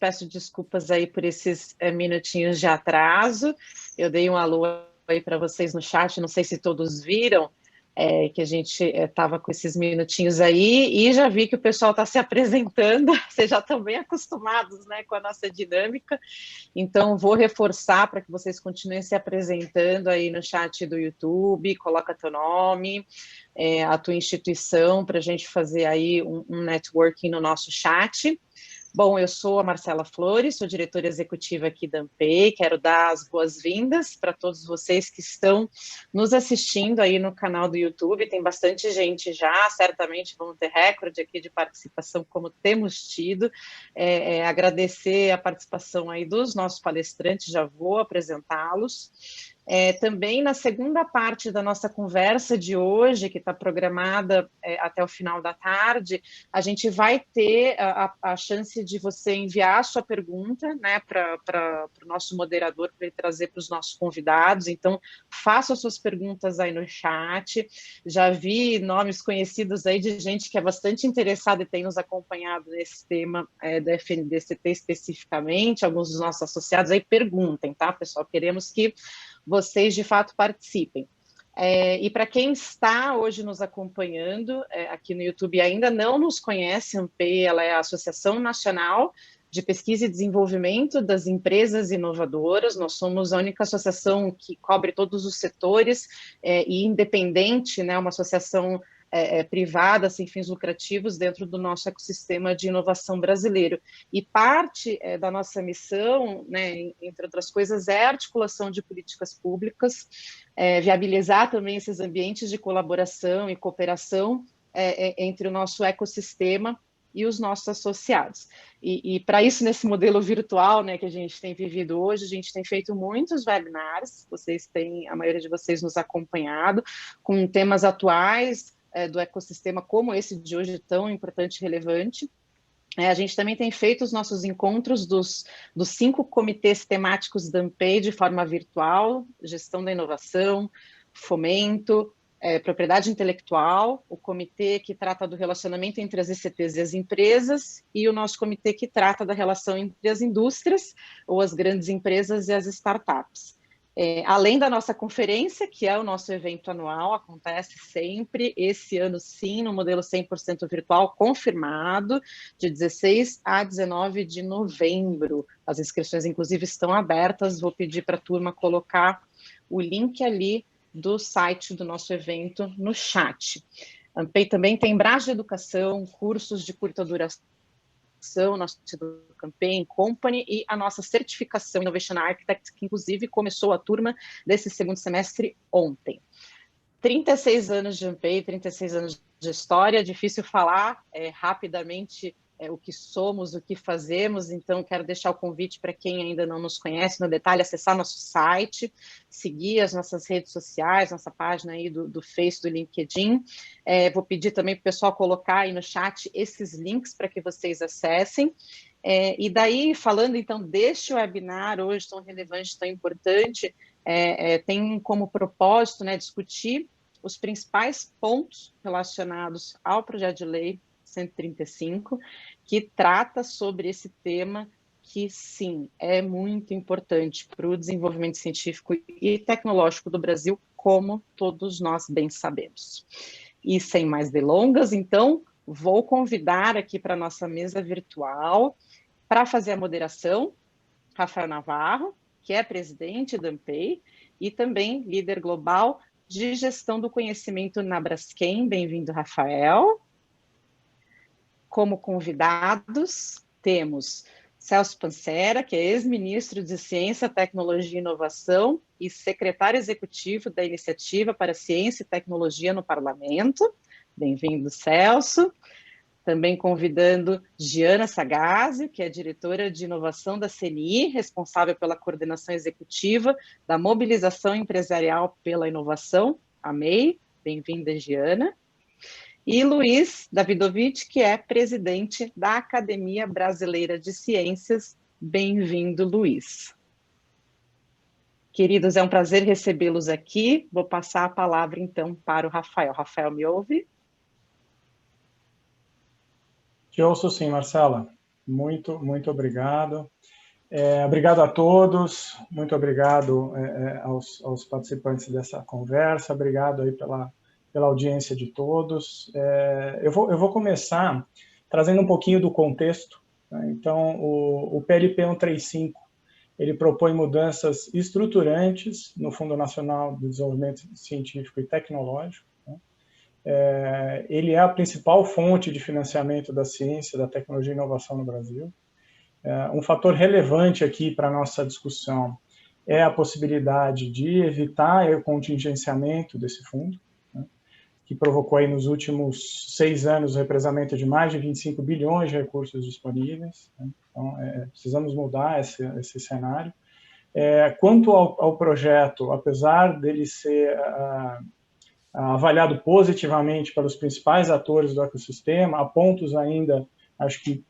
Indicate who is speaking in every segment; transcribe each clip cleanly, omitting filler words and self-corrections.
Speaker 1: Peço desculpas aí por esses minutinhos de atraso. Eu dei um alô aí para vocês no chat, não sei se todos viram, que a gente estava com esses minutinhos aí, e já vi que o pessoal está se apresentando, vocês já estão bem acostumados, né, com a nossa dinâmica, então vou reforçar para que vocês continuem se apresentando aí no chat do YouTube, coloca teu nome, a tua instituição, para a gente fazer aí um networking no nosso chat. Bom, eu sou a Marcela Flores, sou diretora executiva aqui da Ampay, quero dar as boas-vindas para todos vocês que estão nos assistindo aí no canal do YouTube, tem bastante gente já, certamente vamos ter recorde aqui de participação, como temos tido, agradecer a participação aí dos nossos palestrantes, já vou apresentá-los. Também na segunda parte da nossa conversa de hoje, que está programada até o final da tarde, a gente vai ter a chance de você enviar a sua pergunta, né, para o nosso moderador, para ele trazer para os nossos convidados. Então, faça as suas perguntas aí no chat. Já vi nomes conhecidos aí de gente que é bastante interessada e tem nos acompanhado nesse tema da FNDCT especificamente. Alguns dos nossos associados aí perguntem, tá, pessoal? Queremos que vocês, de fato, participem. E para quem está hoje nos acompanhando aqui no YouTube e ainda não nos conhece, a Ampay, ela é a Associação Nacional de Pesquisa e Desenvolvimento das Empresas Inovadoras. Nós somos a única associação que cobre todos os setores e independente, né, uma associação privada, sem fins lucrativos, dentro do nosso ecossistema de inovação brasileiro. E parte da nossa missão, né, entre outras coisas, é a articulação de políticas públicas, viabilizar também esses ambientes de colaboração e cooperação entre o nosso ecossistema e os nossos associados. E para isso, nesse modelo virtual, né, que a gente tem vivido hoje, a gente tem feito muitos webinars, a maioria de vocês nos acompanhado, com temas atuais do ecossistema, como esse de hoje, tão importante e relevante. A gente também tem feito os nossos encontros dos 5 comitês temáticos da Ampay de forma virtual: gestão da inovação, fomento, propriedade intelectual, o comitê que trata do relacionamento entre as ICTs e as empresas, e o nosso comitê que trata da relação entre as indústrias, ou as grandes empresas e as startups. Além da nossa conferência, que é o nosso evento anual, acontece sempre, esse ano sim, no modelo 100% virtual, confirmado, de 16 a 19 de novembro. As inscrições, inclusive, estão abertas, vou pedir para a turma colocar o link ali do site do nosso evento no chat. A Ampay também tem Brás de Educação, cursos de curta duração, nosso Campaign Company e a nossa certificação Innovation Architect, que inclusive começou a turma desse segundo semestre ontem. 36 anos de Ampay, 36 anos de história, difícil falar rapidamente o que somos, o que fazemos, então quero deixar o convite para quem ainda não nos conhece no detalhe, acessar nosso site, seguir as nossas redes sociais, nossa página aí do Face, do LinkedIn. Vou pedir também para o pessoal colocar aí no chat esses links para que vocês acessem. E daí, falando então deste webinar hoje tão relevante, tão importante, tem como propósito, né, discutir os principais pontos relacionados ao projeto de lei 135, que trata sobre esse tema que, sim, é muito importante para o desenvolvimento científico e tecnológico do Brasil, como todos nós bem sabemos. E sem mais delongas, então, vou convidar aqui para a nossa mesa virtual, para fazer a moderação, Rafael Navarro, que é presidente da Ampay e também líder global de gestão do conhecimento na Braskem. Bem-vindo, Rafael. Como convidados, temos Celso Pancera, que é ex-ministro de Ciência, Tecnologia e Inovação e secretário executivo da Iniciativa para Ciência e Tecnologia no Parlamento. Bem-vindo, Celso. Também convidando Giana Sagazzi, que é diretora de inovação da CNI, responsável pela coordenação executiva da mobilização empresarial pela inovação, a MEI. Bem-vinda, Giana. E Luiz Davidovich, que é presidente da Academia Brasileira de Ciências. Bem-vindo, Luiz. Queridos, é um prazer recebê-los aqui. Vou passar a palavra, então, para o Rafael. Rafael, me ouve?
Speaker 2: Te ouço sim, Marcela. muito obrigado. Obrigado a todos, muito obrigado aos participantes dessa conversa, obrigado aí pela audiência de todos. Eu vou começar trazendo um pouquinho do contexto, né? Então, o PLP 135, ele propõe mudanças estruturantes no Fundo Nacional de Desenvolvimento Científico e Tecnológico, né? Ele é a principal fonte de financiamento da ciência, da tecnologia e inovação no Brasil. Um fator relevante aqui para a nossa discussão é a possibilidade de evitar o contingenciamento desse fundo, né, que provocou aí nos últimos 6 anos o represamento de mais de 25 bilhões de recursos disponíveis, né? Então, precisamos mudar esse cenário. Quanto ao projeto, apesar dele ser avaliado positivamente pelos principais atores do ecossistema, há pontos ainda, acho que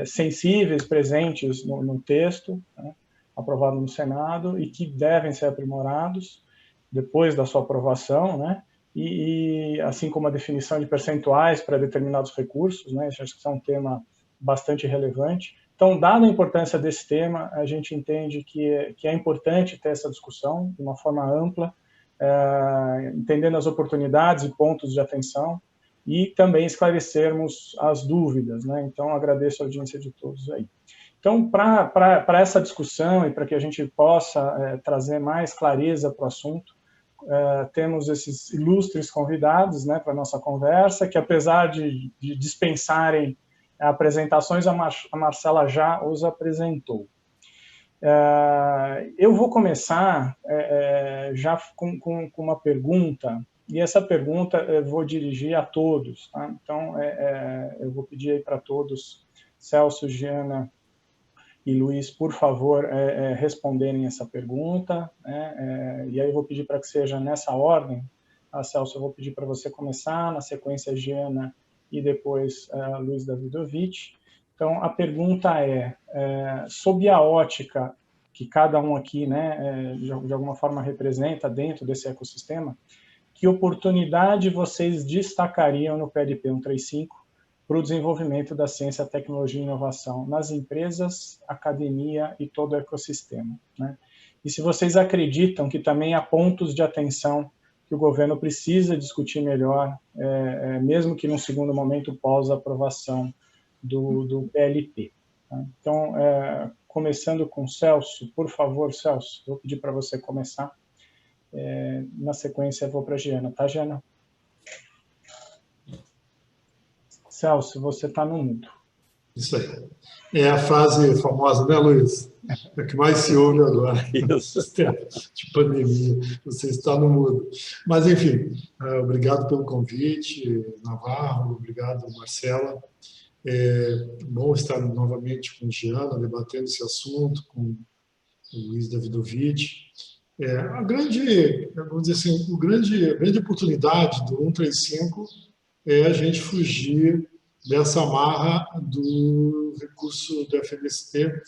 Speaker 2: sensíveis presentes no texto, né, aprovado no Senado, e que devem ser aprimorados depois da sua aprovação, né, e assim como a definição de percentuais para determinados recursos, né, acho que isso é um tema bastante relevante. Então, dada a importância desse tema, a gente entende que é importante ter essa discussão de uma forma ampla, entendendo as oportunidades e pontos de atenção, e também esclarecermos as dúvidas, né? Então, agradeço a audiência de todos aí. Então, para essa discussão e para que a gente possa trazer mais clareza para o assunto, temos esses ilustres convidados, né, para a nossa conversa, que apesar de dispensarem apresentações, a Marcela já os apresentou. Eu vou começar já com uma pergunta, e essa pergunta eu vou dirigir a todos, tá? Então, eu vou pedir aí para todos, Celso, Giana e Luiz, por favor, responderem essa pergunta, né? E aí eu vou pedir para que seja nessa ordem. Celso, eu vou pedir para você começar, na sequência Giana e depois Luiz Davidovich. Então, a pergunta sob a ótica que cada um aqui, né, de alguma forma representa dentro desse ecossistema, que oportunidade vocês destacariam no PLP 135 para o desenvolvimento da ciência, tecnologia e inovação nas empresas, academia e todo o ecossistema, né? E se vocês acreditam que também há pontos de atenção que o governo precisa discutir melhor, mesmo que num segundo momento pós-aprovação do PLP. Tá? Então, começando com Celso, por favor, Celso, vou pedir para você começar. Na sequência, eu vou para a Giana, tá, Giana? Celso, você está no mudo.
Speaker 3: Isso aí. É a frase famosa, né, Luiz? É que mais se ouve agora, nesse tempo de pandemia. Você está no mudo. Mas, enfim, obrigado pelo convite, Navarro, obrigado, Marcela. É bom estar novamente com Giana, debatendo esse assunto, com o Luiz Davidovich. A grande, vamos dizer assim, a grande oportunidade do 135 é a gente fugir dessa amarra do recurso do FMST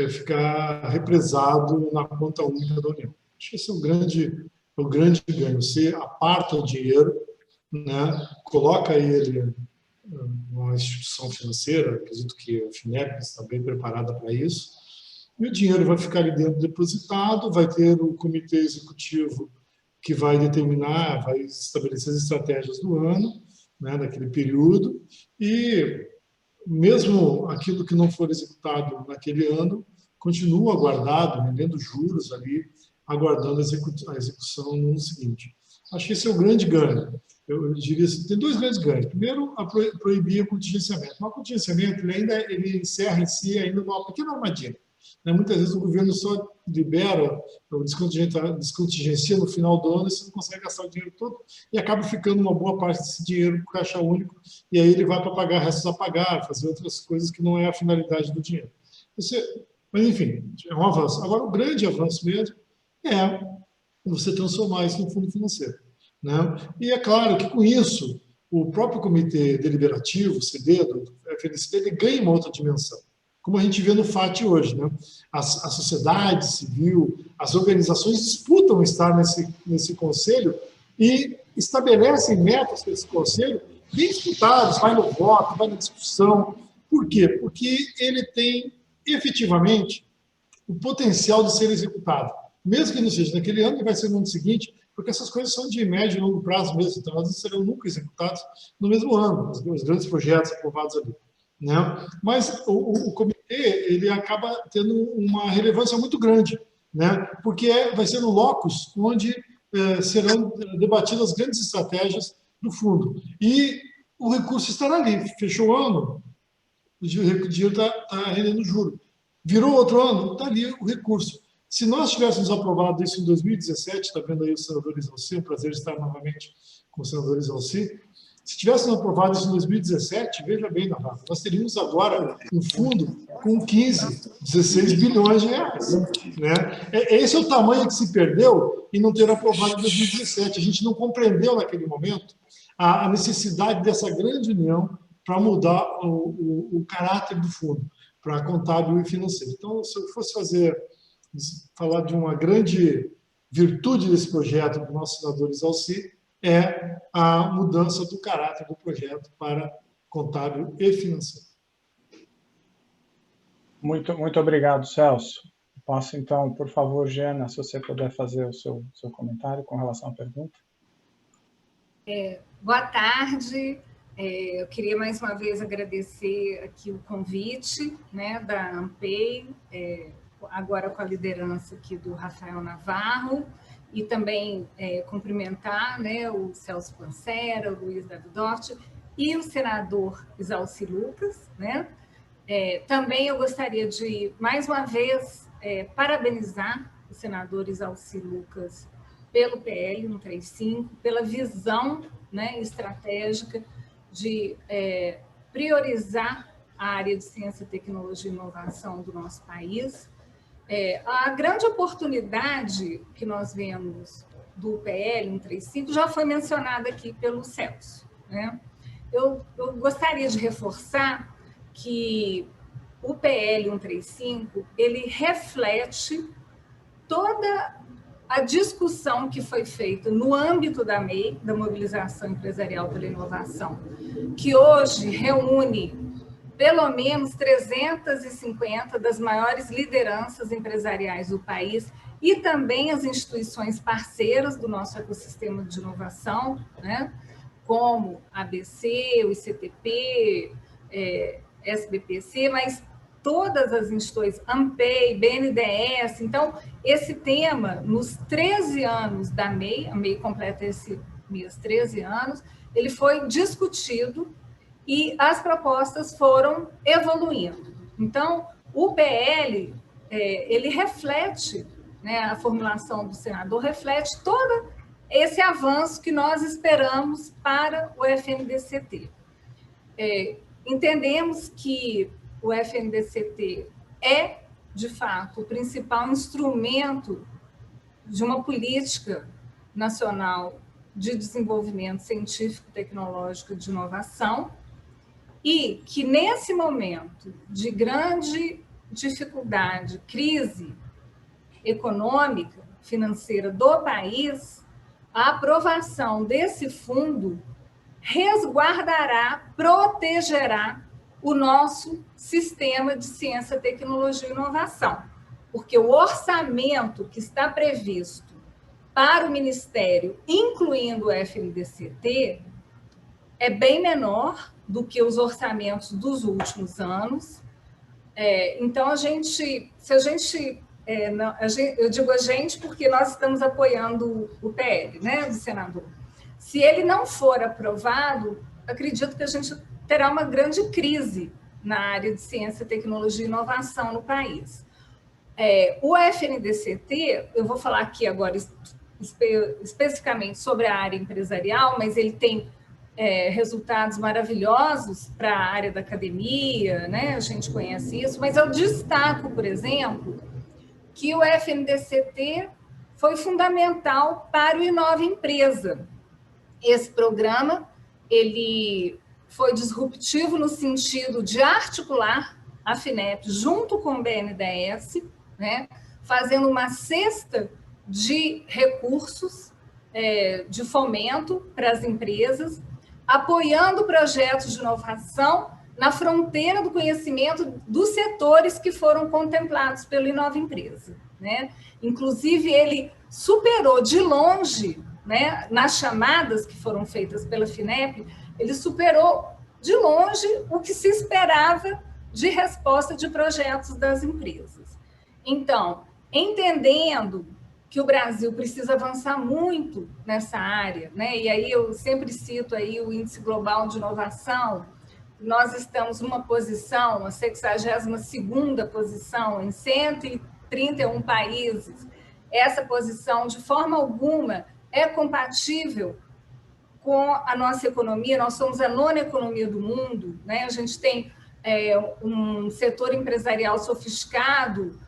Speaker 3: ficar represado na conta única da União. Acho que esse é o grande ganho. Você aparta o dinheiro, né, coloca ele numa instituição financeira, acredito que a FINEP está bem preparada para isso, e o dinheiro vai ficar ali dentro depositado, vai ter o comitê executivo que vai determinar, vai estabelecer as estratégias do ano, né, naquele período, e mesmo aquilo que não for executado naquele ano, continua guardado, rendendo juros ali, aguardando a execução no ano seguinte. Acho que esse é o grande ganho. Eu diria assim, tem 2 grandes ganhos. Primeiro, proibir o contingenciamento. Mas o contingenciamento ele encerra em si ainda uma pequena armadilha. Muitas vezes o governo só libera, ou descontingencia no final do ano, e você não consegue gastar o dinheiro todo, e acaba ficando uma boa parte desse dinheiro para o caixa único, e aí ele vai para pagar restos a pagar, fazer outras coisas que não é a finalidade do dinheiro. Mas, enfim, é um avanço. Agora, o grande avanço mesmo é você transformar isso no fundo financeiro, né? E é claro que, com isso, o próprio comitê deliberativo, o CD do FNSP, ele ganha uma outra dimensão, como a gente vê no FAT hoje, né? A sociedade civil, as organizações disputam estar nesse conselho e estabelecem metas para esse conselho bem disputados, vai no voto, vai na discussão. Por quê? Porque ele tem, efetivamente, o potencial de ser executado. Mesmo que não seja naquele ano, ele vai ser no ano seguinte, porque essas coisas são de médio e longo prazo mesmo, então elas não serão nunca executadas no mesmo ano, os grandes projetos aprovados ali, né? Mas o comitê, ele acaba tendo uma relevância muito grande, né? Porque vai ser no locus onde serão debatidas as grandes estratégias do fundo. E o recurso estará ali. Fechou o ano, o dinheiro está rendendo juro. Virou outro ano, está ali o recurso. Se nós tivéssemos aprovado isso em 2017, está vendo aí o senador Isalci, é um prazer estar novamente com o senador Isalci. Se tivéssemos aprovado isso em 2017, veja bem, Navarro, nós teríamos agora um fundo com 15, 16 bilhões de reais. Né? Esse é o tamanho que se perdeu em não ter aprovado em 2017. A gente não compreendeu naquele momento a necessidade dessa grande união para mudar o caráter do fundo, para contábil e financeiro. Então, se eu fosse falar de uma grande virtude desse projeto do nosso senador Isalci, é a mudança do caráter do projeto para contábil e financeiro.
Speaker 2: Muito obrigado, Celso. Posso, então, por favor, Jana, se você puder fazer o seu comentário com relação à pergunta.
Speaker 4: Boa tarde. Eu queria mais uma vez agradecer aqui o convite, né, da ANPEI, agora com a liderança aqui do Rafael Navarro, e também cumprimentar, né, o Celso Pancera, o Luiz Davidoff e o senador Isalci Lucas, né? Também eu gostaria de, mais uma vez, parabenizar o senador Isalci Lucas pelo PL 135, pela visão, né, estratégica de priorizar a área de ciência, tecnologia e inovação do nosso país. A grande oportunidade que nós vemos do PL 135 já foi mencionada aqui pelo Celso, né? Eu gostaria de reforçar que o PL 135, ele reflete toda a discussão que foi feita no âmbito da MEI, da Mobilização Empresarial pela Inovação, que hoje reúne pelo menos 350 das maiores lideranças empresariais do país e também as instituições parceiras do nosso ecossistema de inovação, né? Como a ABC, o ICTP, SBPC, mas todas as instituições, ANPEI, BNDES. Então, esse tema, nos 13 anos da MEI, a MEI completa esse mês 13 anos, ele foi discutido e as propostas foram evoluindo. Então, o PL, ele reflete, né, a formulação do senador reflete todo esse avanço que nós esperamos para o FNDCT. Entendemos que o FNDCT é, de fato, o principal instrumento de uma política nacional de desenvolvimento científico, tecnológico e de inovação, e que, nesse momento de grande dificuldade, crise econômica, financeira do país, a aprovação desse fundo resguardará, protegerá o nosso sistema de ciência, tecnologia e inovação, porque o orçamento que está previsto para o Ministério, incluindo o FNDCT, é bem menor do que os orçamentos dos últimos anos. Então, eu digo a gente porque nós estamos apoiando o PL, né, do senador. Se ele não for aprovado, acredito que a gente terá uma grande crise na área de ciência, tecnologia e inovação no país. O FNDCT, eu vou falar aqui agora especificamente sobre a área empresarial, mas ele tem resultados maravilhosos para a área da academia, né? A gente conhece isso, mas eu destaco, por exemplo, que o FNDCT foi fundamental para o Inova Empresa. Esse programa, ele foi disruptivo no sentido de articular a FINEP junto com o BNDES, né, fazendo uma cesta de recursos de fomento para as empresas, apoiando projetos de inovação na fronteira do conhecimento dos setores que foram contemplados pelo Inova Empresa, né? Inclusive, ele superou de longe, né, nas chamadas que foram feitas pela FINEP, ele superou de longe o que se esperava de resposta de projetos das empresas. Então, entendendo que o Brasil precisa avançar muito nessa área, né? E aí eu sempre cito aí o Índice Global de Inovação. Nós estamos numa posição, a 62ª posição, em 131 países. Essa posição, de forma alguma, é compatível com a nossa economia. Nós somos a 9ª economia do mundo, né? A gente tem um setor empresarial sofisticado,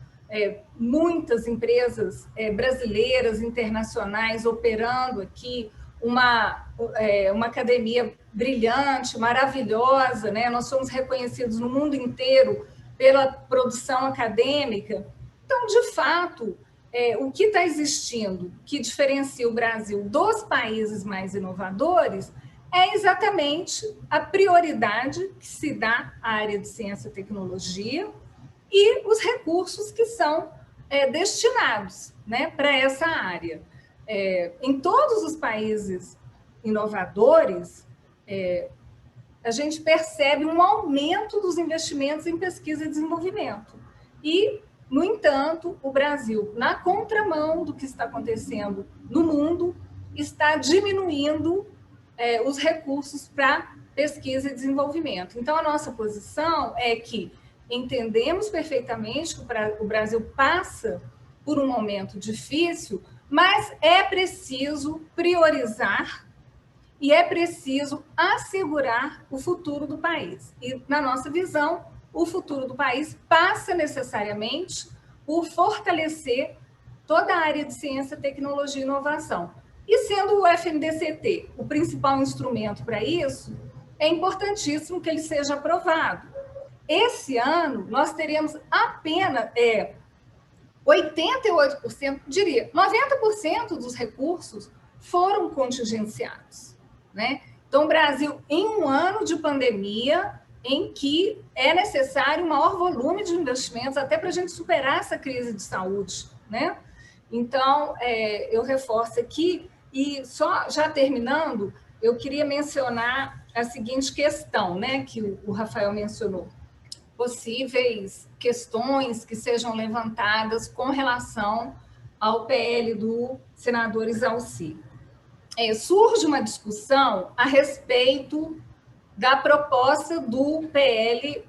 Speaker 4: muitas empresas brasileiras, internacionais operando aqui, uma academia brilhante, maravilhosa, né? Nós somos reconhecidos no mundo inteiro pela produção acadêmica. Então, de fato, o que está existindo, que diferencia o Brasil dos países mais inovadores, é exatamente a prioridade que se dá à área de ciência e tecnologia e os recursos que são destinados, né, para essa área. Em todos os países inovadores, a gente percebe um aumento dos investimentos em pesquisa e desenvolvimento. E, no entanto, o Brasil, na contramão do que está acontecendo no mundo, está diminuindo os recursos para pesquisa e desenvolvimento. Então, a nossa posição é que entendemos perfeitamente que o Brasil passa por um momento difícil, mas é preciso priorizar e é preciso assegurar o futuro do país. E, na nossa visão, o futuro do país passa necessariamente por fortalecer toda a área de ciência, tecnologia e inovação. E sendo o FNDCT o principal instrumento para isso, é importantíssimo que ele seja aprovado. Esse ano, nós teremos apenas 88%, diria, 90% dos recursos foram contingenciados, né? Então, o Brasil, em um ano de pandemia, em que é necessário um maior volume de investimentos até para a gente superar essa crise de saúde, né? Então, eu reforço aqui, e só já terminando, eu queria mencionar a seguinte questão, né, que o Rafael mencionou. Possíveis questões que sejam levantadas com relação ao PL do senador Isalci. Surge uma discussão a respeito da proposta do PL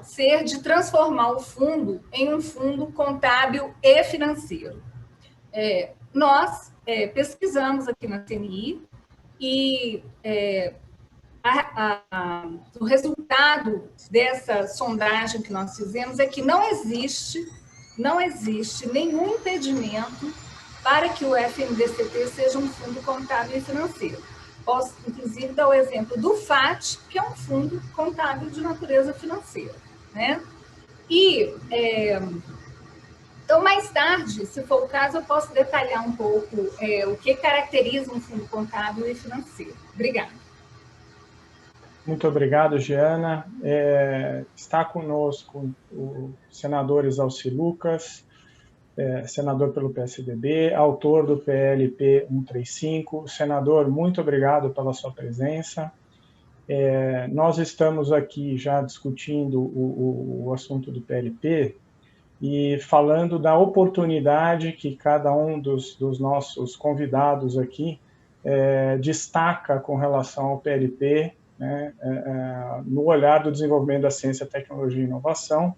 Speaker 4: ser de transformar o fundo em um fundo contábil e financeiro. Nós pesquisamos aqui na CNI e o resultado dessa sondagem que nós fizemos é que não existe nenhum impedimento para que o FNDCT seja um fundo contábil e financeiro. Posso, inclusive, dar o exemplo do FAT, que é um fundo contábil de natureza financeira, né? E, então, mais tarde, se for o caso, eu posso detalhar um pouco o que caracteriza um fundo contábil e financeiro. Obrigada.
Speaker 2: Muito obrigado, Giana. Está conosco o senador Isalci Lucas, senador pelo PSDB, autor do PLP 135. Senador, muito obrigado pela sua presença. Nós estamos aqui já discutindo o assunto do PLP e falando da oportunidade que cada um dos nossos convidados aqui destaca com relação ao PLP, né, no olhar do desenvolvimento da ciência, tecnologia e inovação.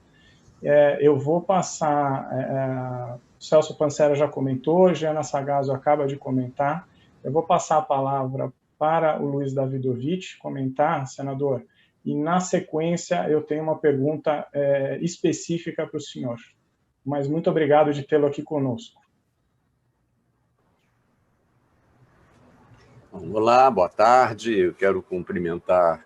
Speaker 2: Eu vou passar, Celso Pancera já comentou, Giana Sagazo acaba de comentar, eu vou passar a palavra para o Luiz Davidovich comentar, senador, e na sequência eu tenho uma pergunta específica para o senhor. Mas muito obrigado de tê-lo aqui conosco.
Speaker 5: Olá, boa tarde. Eu quero cumprimentar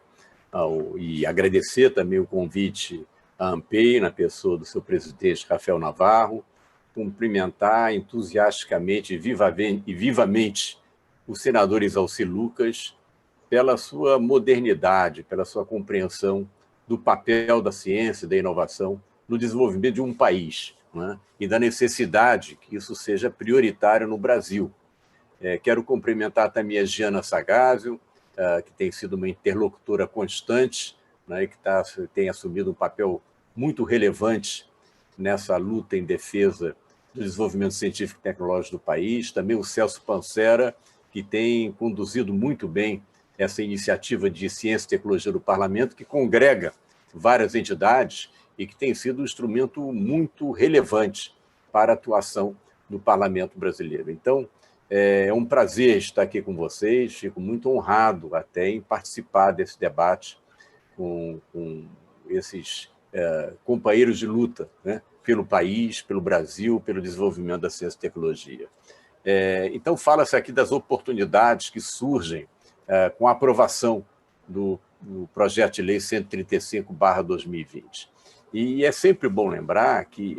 Speaker 5: e agradecer também o convite à ANPEI, na pessoa do seu presidente, Rafael Navarro, cumprimentar entusiasticamente e vivamente o senador Isalci Lucas pela sua modernidade, pela sua compreensão do papel da ciência e da inovação no desenvolvimento de um país, né? E da necessidade que isso seja prioritário no Brasil. Quero cumprimentar também a Giana Sagazio, que tem sido uma interlocutora constante, né, e que tem assumido um papel muito relevante nessa luta em defesa do desenvolvimento científico e tecnológico do país. Também o Celso Pancera, que tem conduzido muito bem essa iniciativa de ciência e tecnologia do Parlamento, que congrega várias entidades e que tem sido um instrumento muito relevante para a atuação do Parlamento brasileiro. Então, é um prazer estar aqui com vocês, fico muito honrado até em participar desse debate com esses companheiros de luta, né, pelo país, pelo Brasil, pelo desenvolvimento da ciência e tecnologia. Então, fala-se aqui das oportunidades que surgem com a aprovação do projeto de lei 135/2020. E é sempre bom lembrar que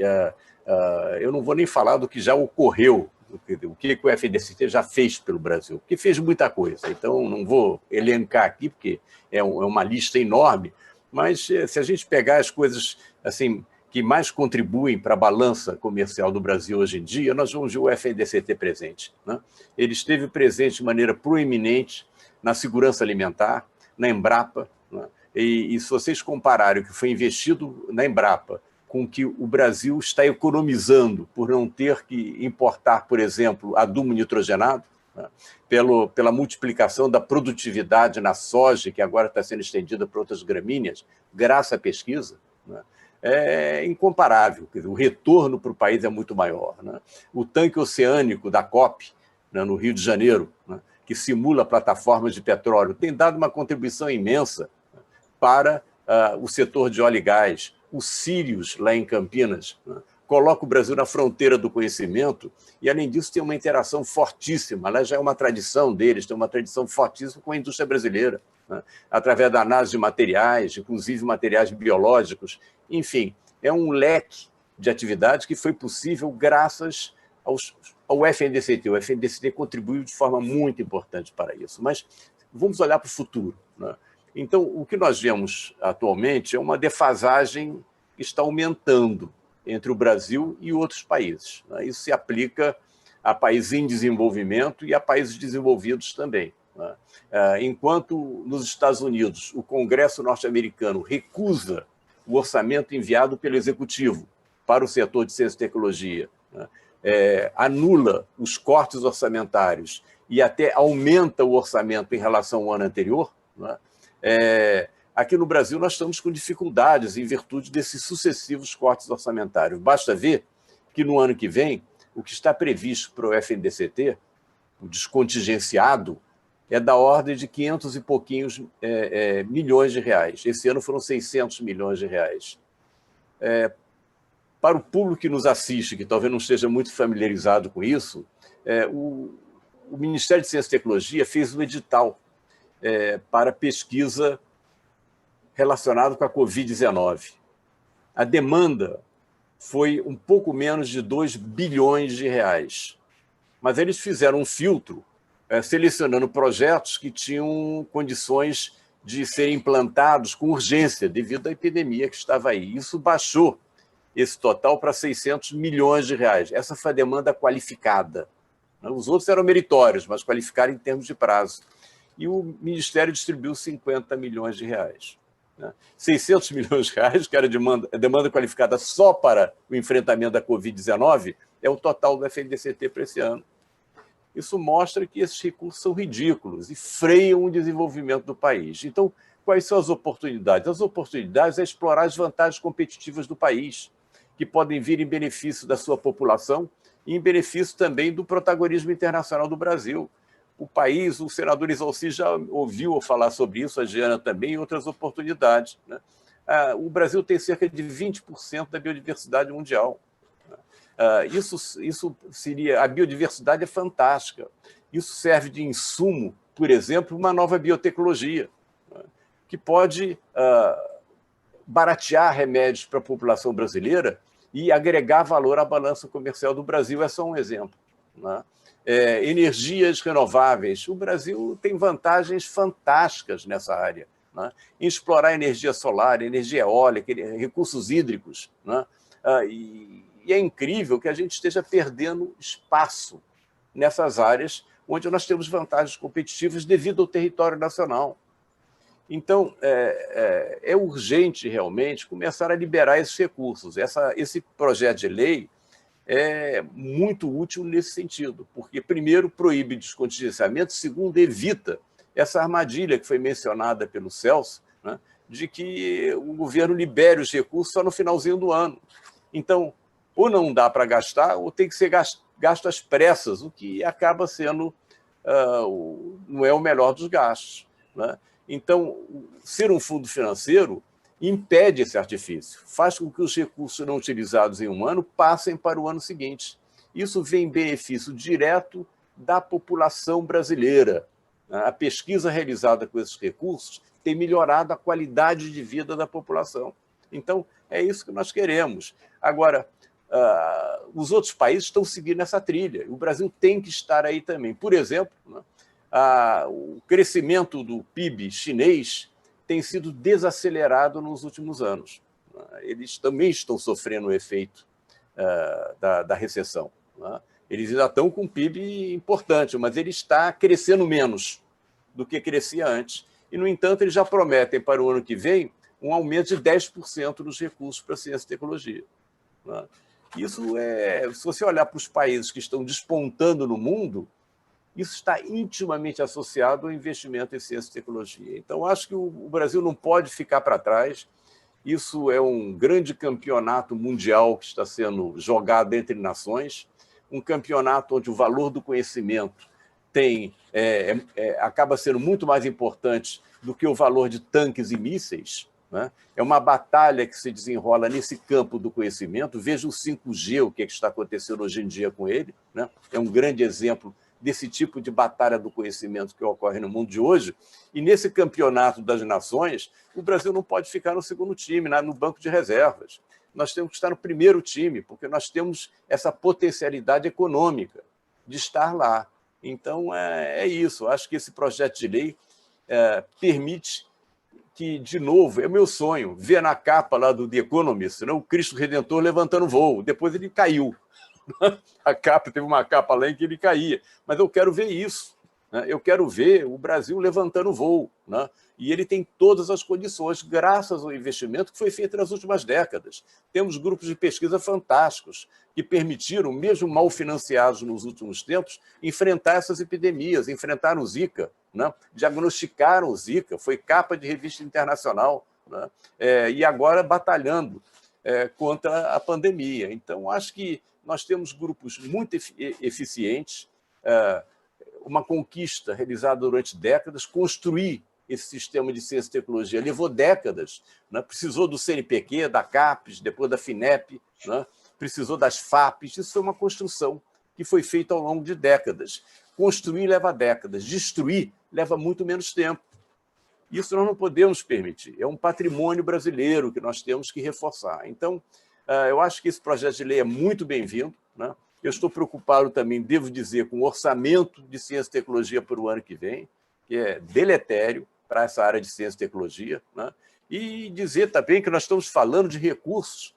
Speaker 5: eu não vou nem falar do que já ocorreu, o que o FNDCT já fez pelo Brasil, porque fez muita coisa. Então, não vou elencar aqui, porque é uma lista enorme, mas se a gente pegar as coisas assim, que mais contribuem para a balança comercial do Brasil hoje em dia, nós vamos ver o FNDCT presente, né? Ele esteve presente de maneira proeminente na segurança alimentar, na Embrapa, né? E se vocês compararem o que foi investido na Embrapa com o que o Brasil está economizando por não ter que importar, por exemplo, adubo nitrogenado, né, pela multiplicação da produtividade na soja, que agora está sendo estendida para outras gramíneas, graças à pesquisa, né, é incomparável. Quer dizer, o retorno para o país é muito maior, né? O tanque oceânico da COP, né, no Rio de Janeiro, né, que simula plataformas de petróleo, tem dado uma contribuição imensa, né, para o setor de óleo e gás. O Sirius, lá em Campinas, né, coloca o Brasil na fronteira do conhecimento e, além disso, tem uma interação fortíssima. Lá já é uma tradição deles, tem uma tradição fortíssima com a indústria brasileira, né, através da análise de materiais, inclusive materiais biológicos. Enfim, é um leque de atividades que foi possível graças ao FNDCT. O FNDCT contribuiu de forma muito importante para isso. Mas vamos olhar para o futuro, né? Então, o que nós vemos atualmente é uma defasagem que está aumentando entre o Brasil e outros países, né? Isso se aplica a países em desenvolvimento e a países desenvolvidos também, né? Enquanto nos Estados Unidos o Congresso norte-americano recusa o orçamento enviado pelo Executivo para o setor de ciência e tecnologia, né, anula os cortes orçamentários e até aumenta o orçamento em relação ao ano anterior, né, aqui no Brasil nós estamos com dificuldades em virtude desses sucessivos cortes orçamentários. Basta ver que no ano que vem, o que está previsto para o FNDCT, o descontingenciado, é da ordem de 500 e pouquinhos milhões de reais. Esse ano foram 600 milhões de reais. Para o público que nos assiste, que talvez não esteja muito familiarizado com isso, o Ministério de Ciência e Tecnologia fez um edital para pesquisa relacionada com a Covid-19. A demanda foi um pouco menos de 2 bilhões de reais. Mas eles fizeram um filtro, selecionando projetos que tinham condições de serem implantados com urgência, devido à epidemia que estava aí. Isso baixou esse total para 600 milhões de reais. Essa foi a demanda qualificada. Os outros eram meritórios, mas qualificaram em termos de prazo. E o Ministério distribuiu 50 milhões de reais. 600 milhões de reais, que era demanda qualificada só para o enfrentamento da Covid-19, é o total do FNDCT para esse ano. Isso mostra que esses recursos são ridículos e freiam o desenvolvimento do país. Então, quais são as oportunidades? As oportunidades é explorar as vantagens competitivas do país, que podem vir em benefício da sua população e em benefício também do protagonismo internacional do Brasil. O país, o senador Isalci já ouviu falar sobre isso, a Giana também, e outras oportunidades, né? O Brasil tem cerca de 20% da biodiversidade mundial. Isso seria... A biodiversidade é fantástica. Isso serve de insumo, por exemplo, uma nova biotecnologia, né, que pode baratear remédios para a população brasileira e agregar valor à balança comercial do Brasil. É só um exemplo, né? Energias renováveis. O Brasil tem vantagens fantásticas nessa área. né? Em explorar energia solar, energia eólica, recursos hídricos, né? E é incrível que a gente esteja perdendo espaço nessas áreas onde nós temos vantagens competitivas devido ao território nacional. Então, é urgente, realmente, começar a liberar esses recursos. Esse projeto de lei é muito útil nesse sentido, porque, primeiro, proíbe descontingenciamento, segundo, evita essa armadilha que foi mencionada pelo Celso, né, de que o governo libere os recursos só no finalzinho do ano. Então, ou não dá para gastar, ou tem que ser gasto às pressas, o que acaba sendo, não é o melhor dos gastos, né? Então, ser um fundo financeiro impede esse artifício, faz com que os recursos não utilizados em um ano passem para o ano seguinte. Isso vem em benefício direto da população brasileira. A pesquisa realizada com esses recursos tem melhorado a qualidade de vida da população. Então, é isso que nós queremos. Agora, os outros países estão seguindo essa trilha. O Brasil tem que estar aí também. Por exemplo, né, o crescimento do PIB chinês tem sido desacelerado nos últimos anos. Eles também estão sofrendo o efeito da recessão. Eles ainda estão com um PIB importante, mas ele está crescendo menos do que crescia antes. E, no entanto, eles já prometem para o ano que vem um aumento de 10% dos recursos para ciência e tecnologia. Isso se você olhar para os países que estão despontando no mundo, isso está intimamente associado ao investimento em ciência e tecnologia. Então, acho que o Brasil não pode ficar para trás. Isso é um grande campeonato mundial que está sendo jogado entre nações, um campeonato onde o valor do conhecimento acaba sendo muito mais importante do que o valor de tanques e mísseis, né? É uma batalha que se desenrola nesse campo do conhecimento. Veja o 5G, o que está acontecendo hoje em dia com ele, né? É um grande exemplo desse tipo de batalha do conhecimento que ocorre no mundo de hoje. E nesse campeonato das nações, o Brasil não pode ficar no segundo time, no banco de reservas. Nós temos que estar no primeiro time, porque nós temos essa potencialidade econômica de estar lá. Então, é isso. Acho que esse projeto de lei permite que, de novo, é o meu sonho, ver na capa lá do The Economist, né, o Cristo Redentor levantando voo. Depois ele caiu. Teve uma capa lá em que ele caía. Mas eu quero ver isso, né? Eu quero ver o Brasil levantando voo, né? E ele tem todas as condições, graças ao investimento que foi feito nas últimas décadas. Temos grupos de pesquisa fantásticos que permitiram, mesmo mal financiados nos últimos tempos, enfrentar essas epidemias, enfrentaram o Zika, né? Diagnosticaram o Zika, foi capa de revista internacional, né? E agora batalhando contra a pandemia. Então, acho que nós temos grupos muito eficientes, uma conquista realizada durante décadas. Construir esse sistema de ciência e tecnologia levou décadas, né? Precisou do CNPq, da CAPES, depois da FINEP, né? Precisou das FAPES. Isso foi uma construção que foi feita ao longo de décadas. Construir leva décadas, destruir leva muito menos tempo. Isso nós não podemos permitir. É um patrimônio brasileiro que nós temos que reforçar. Então, eu acho que esse projeto de lei é muito bem-vindo, né? Eu estou preocupado também, devo dizer, com o orçamento de ciência e tecnologia para o ano que vem, que é deletério para essa área de ciência e tecnologia, né? E dizer também que nós estamos falando de recursos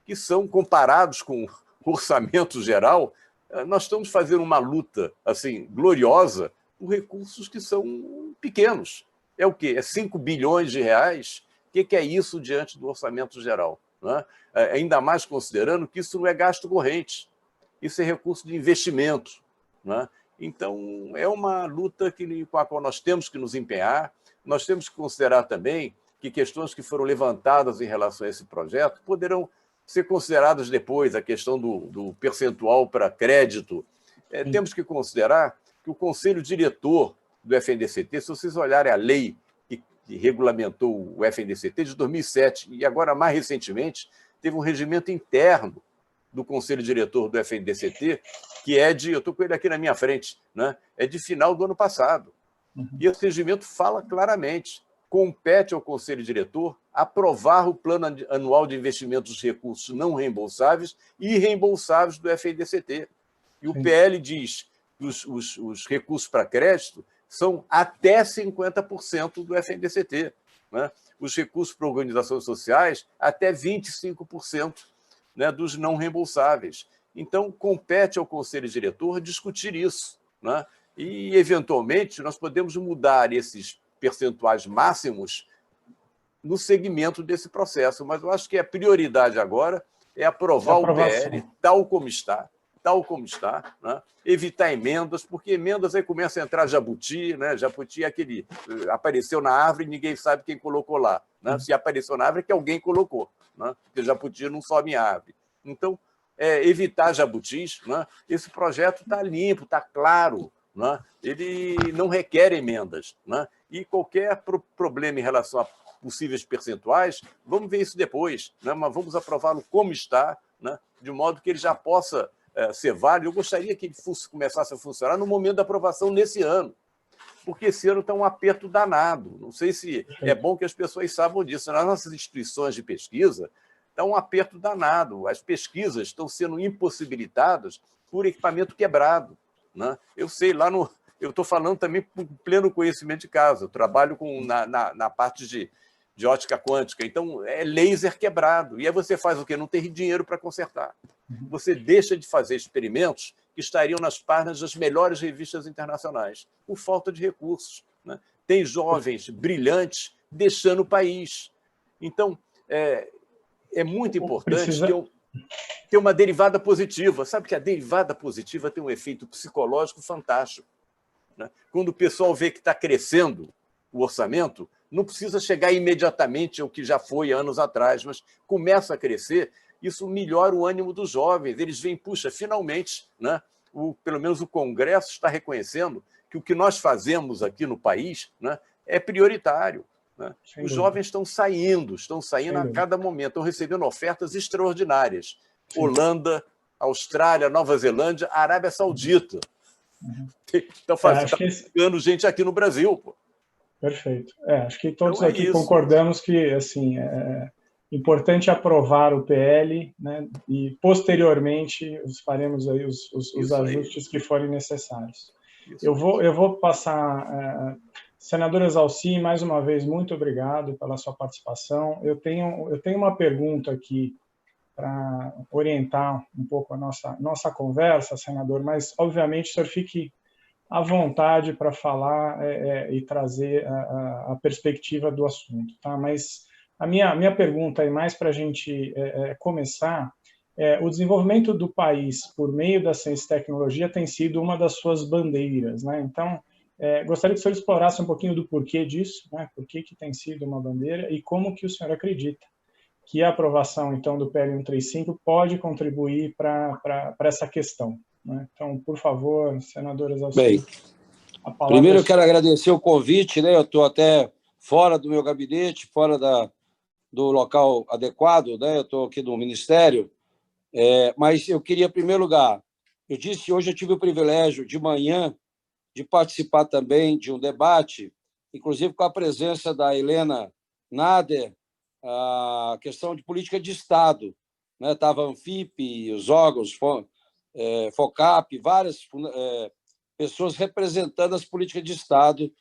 Speaker 5: que são comparados com o orçamento geral. Nós estamos fazendo uma luta assim gloriosa por recursos que são pequenos. É o quê? É 5 bilhões de reais? O que é isso diante do orçamento geral, né? Ainda mais considerando que isso não é gasto corrente, isso é recurso de investimento, né? Então, é uma luta com a qual nós temos que nos empenhar. Nós temos que considerar também que questões que foram levantadas em relação a esse projeto poderão ser consideradas depois, a questão do percentual para crédito. Temos que considerar que o Conselho Diretor do FNDCT, se vocês olharem a lei que regulamentou o FNDCT de 2007, e agora, mais recentemente, teve um regimento interno do Conselho Diretor do FNDCT, que eu estou com ele aqui na minha frente, né? É de final do ano passado. E esse regimento fala claramente: compete ao Conselho Diretor aprovar o Plano Anual de Investimento dos Recursos Não Reembolsáveis e Reembolsáveis do FNDCT. E o PL diz que os recursos para crédito são até 50% do FNDCT. né? Os recursos para organizações sociais, até 25%, né, dos não reembolsáveis. Então, compete ao Conselho Diretor discutir isso, né? E, eventualmente, nós podemos mudar esses percentuais máximos no segmento desse processo. Mas eu acho que a prioridade agora é aprovar o PL tal como está, né? Evitar emendas, porque emendas aí começa a entrar jabuti, né? Jabuti é aquele apareceu na árvore e ninguém sabe quem colocou lá, né? Se apareceu na árvore é que alguém colocou, né? Porque jabuti não sobe em árvore. Então, evitar jabutis, né? Esse projeto está limpo, está claro, né? Ele não requer emendas, né? E qualquer problema em relação a possíveis percentuais, vamos ver isso depois, né? Mas vamos aprová-lo como está, né? De modo que ele já possa ser válido. Eu gostaria que ele começasse a funcionar no momento da aprovação nesse ano, porque esse ano está um aperto danado. Não sei se é bom que as pessoas saibam disso. Nas nossas instituições de pesquisa, está um aperto danado. As pesquisas estão sendo impossibilitadas por equipamento quebrado, né? Eu sei, eu estou falando também com pleno conhecimento de causa. Eu trabalho na parte de ótica quântica. Então, é laser quebrado. E aí você faz o quê? Não tem dinheiro para consertar. Você deixa de fazer experimentos que estariam nas páginas das melhores revistas internacionais, por falta de recursos, né? Tem jovens brilhantes deixando o país. Então, é muito importante ter uma derivada positiva. Sabe que a derivada positiva tem um efeito psicológico fantástico, né? Quando o pessoal vê que está crescendo o orçamento, não precisa chegar imediatamente ao que já foi anos atrás, mas começa a crescer, isso melhora o ânimo dos jovens. Eles veem, puxa, finalmente, né, pelo menos o Congresso está reconhecendo que o que nós fazemos aqui no país, né, é prioritário, né? Os jovens estão saindo a cada momento, estão recebendo ofertas extraordinárias. Sim. Holanda, Austrália, Nova Zelândia, Arábia Saudita. Então, ficando gente aqui no Brasil, pô.
Speaker 2: Perfeito. Acho que todos então aqui concordamos que assim, é importante aprovar o PL, né, e posteriormente faremos aí os ajustes que forem necessários. Eu vou passar... Senadora Zalci, mais uma vez, muito obrigado pela sua participação. Eu tenho uma pergunta aqui para orientar um pouco a nossa conversa, senador, mas, obviamente, o senhor fique à vontade para falar e trazer a perspectiva do assunto, tá? Mas a minha pergunta é mais para a gente começar. O desenvolvimento do país por meio da ciência e tecnologia tem sido uma das suas bandeiras, né? Então, gostaria que o senhor explorasse um pouquinho do porquê disso, né? Por que tem sido uma bandeira e como que o senhor acredita que a aprovação, então, do PL 135 pode contribuir para essa questão, né? Então, por favor, senadora Zalci.
Speaker 6: Bem, primeiro eu quero agradecer o convite, né? Eu estou até fora do meu gabinete, fora do local adequado, né? Eu estou aqui no Ministério, mas eu queria, em primeiro lugar, eu disse hoje eu tive o privilégio de manhã de participar também de um debate, inclusive com a presença da Helena Nader, a questão de política de Estado, né? Estava a Anfip, os órgãos, FOCAP, várias pessoas representando as políticas de Estado,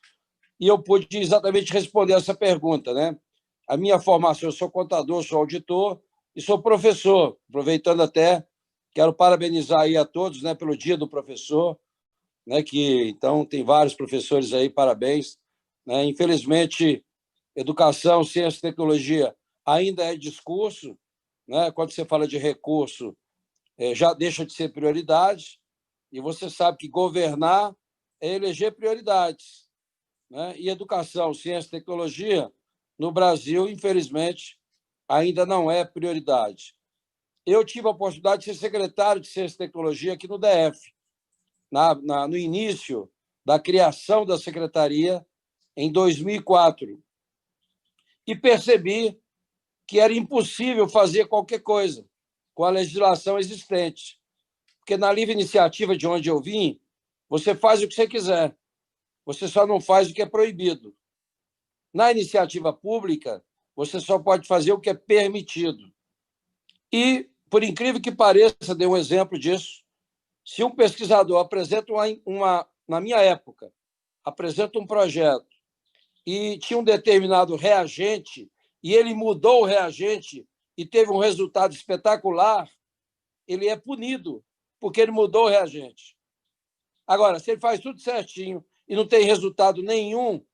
Speaker 6: e eu pude exatamente responder essa pergunta, né? A minha formação, eu sou contador, sou auditor e sou professor. Aproveitando até, quero parabenizar aí a todos, né, pelo Dia do Professor, né, que então tem vários professores aí, parabéns, né? Infelizmente, educação, ciência e tecnologia ainda é discurso, né? Quando você fala de recurso, já deixa de ser prioridade, e você sabe que governar é eleger prioridades, né? E educação, ciência e tecnologia, no Brasil, infelizmente, ainda não é prioridade. Eu tive a oportunidade de ser secretário de Ciência e Tecnologia aqui no DF, no início da criação da secretaria, em 2004, e percebi que era impossível fazer qualquer coisa com a legislação existente, porque na livre iniciativa de onde eu vim, você faz o que você quiser, você só não faz o que é proibido. Na iniciativa pública, você só pode fazer o que é permitido. E, por incrível que pareça, dei um exemplo disso, se um pesquisador apresenta na minha época, apresenta um projeto e tinha um determinado reagente, e ele mudou o reagente e teve um resultado espetacular, ele é punido, porque ele mudou o reagente. Agora, se ele faz tudo certinho e não tem resultado nenhum,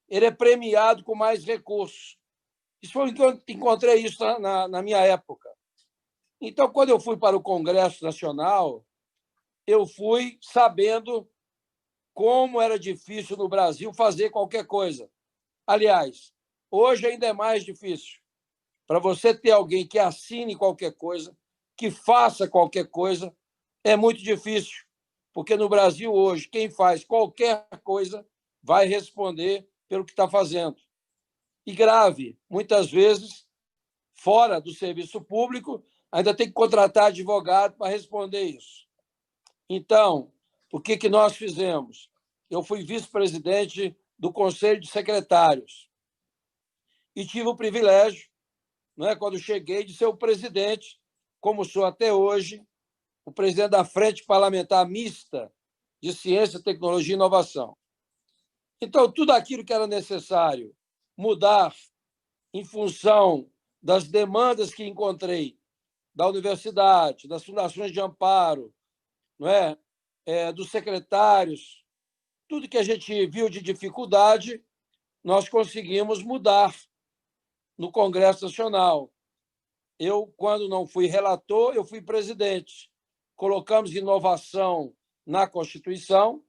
Speaker 6: ele é premiado com mais recursos. Encontrei isso na minha época. Então, quando eu fui para o Congresso Nacional, eu fui sabendo como era difícil no Brasil fazer qualquer coisa. Aliás, hoje ainda é mais difícil. Para você ter alguém que assine qualquer coisa, que faça qualquer coisa, é muito difícil, porque no Brasil hoje, quem faz qualquer coisa vai responder pelo que está fazendo. E grave, muitas vezes, fora do serviço público, ainda tem que contratar advogado para responder isso. Então, o que nós fizemos? Eu fui vice-presidente do Conselho de Secretários e tive o privilégio, quando cheguei, de ser o presidente, como sou até hoje, o presidente da Frente Parlamentar Mista de Ciência, Tecnologia e Inovação. Então, tudo aquilo que era necessário mudar em função das demandas que encontrei da universidade, das fundações de amparo, dos secretários, tudo que a gente viu de dificuldade, nós conseguimos mudar no Congresso Nacional. Eu, quando não fui relator, eu fui presidente. Colocamos inovação na Constituição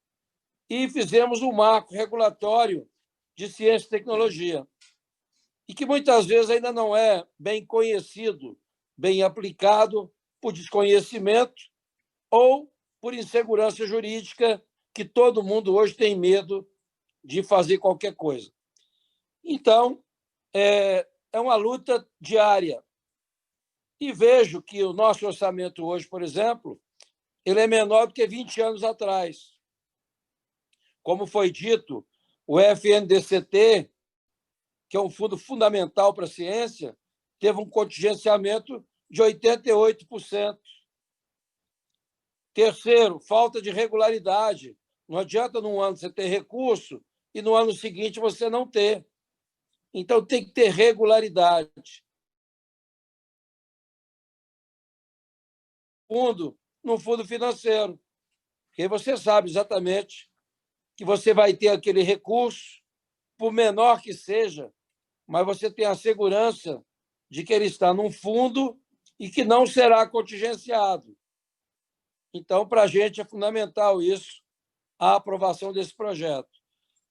Speaker 6: e fizemos um marco regulatório de ciência e tecnologia, e que muitas vezes ainda não é bem conhecido, bem aplicado, por desconhecimento ou por insegurança jurídica, que todo mundo hoje tem medo de fazer qualquer coisa. Então, é uma luta diária. E vejo que o nosso orçamento hoje, por exemplo, ele é menor do que 20 anos atrás. Como foi dito, o FNDCT, que é um fundo fundamental para a ciência, teve um contingenciamento de 88%. Terceiro, falta de regularidade. Não adianta num ano você ter recurso e no ano seguinte você não ter. Então, tem que ter regularidade. No fundo financeiro, porque você sabe exatamente que você vai ter aquele recurso, por menor que seja, mas você tem a segurança de que ele está num fundo e que não será contingenciado. Então, para a gente é fundamental isso, a aprovação desse projeto.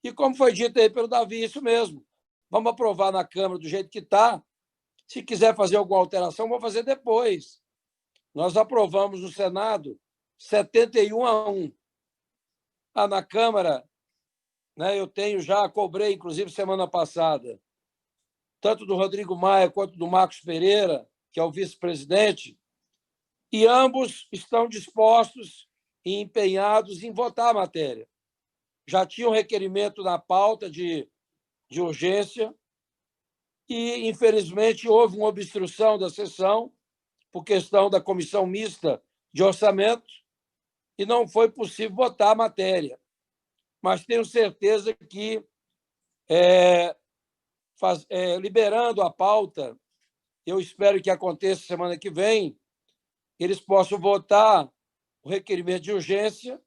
Speaker 6: E como foi dito aí pelo Davi, isso mesmo. Vamos aprovar na Câmara do jeito que está. Se quiser fazer alguma alteração, vamos fazer depois. Nós aprovamos no Senado 71-1. Na Câmara, eu cobrei, inclusive, semana passada, tanto do Rodrigo Maia quanto do Marcos Pereira, que é o vice-presidente, e ambos estão dispostos e empenhados em votar a matéria. Já tinha um requerimento na pauta de urgência e, infelizmente, houve uma obstrução da sessão por questão da comissão mista de orçamento e não foi possível votar a matéria. Mas tenho certeza que, liberando a pauta, eu espero que aconteça semana que vem, eles possam votar o requerimento de urgência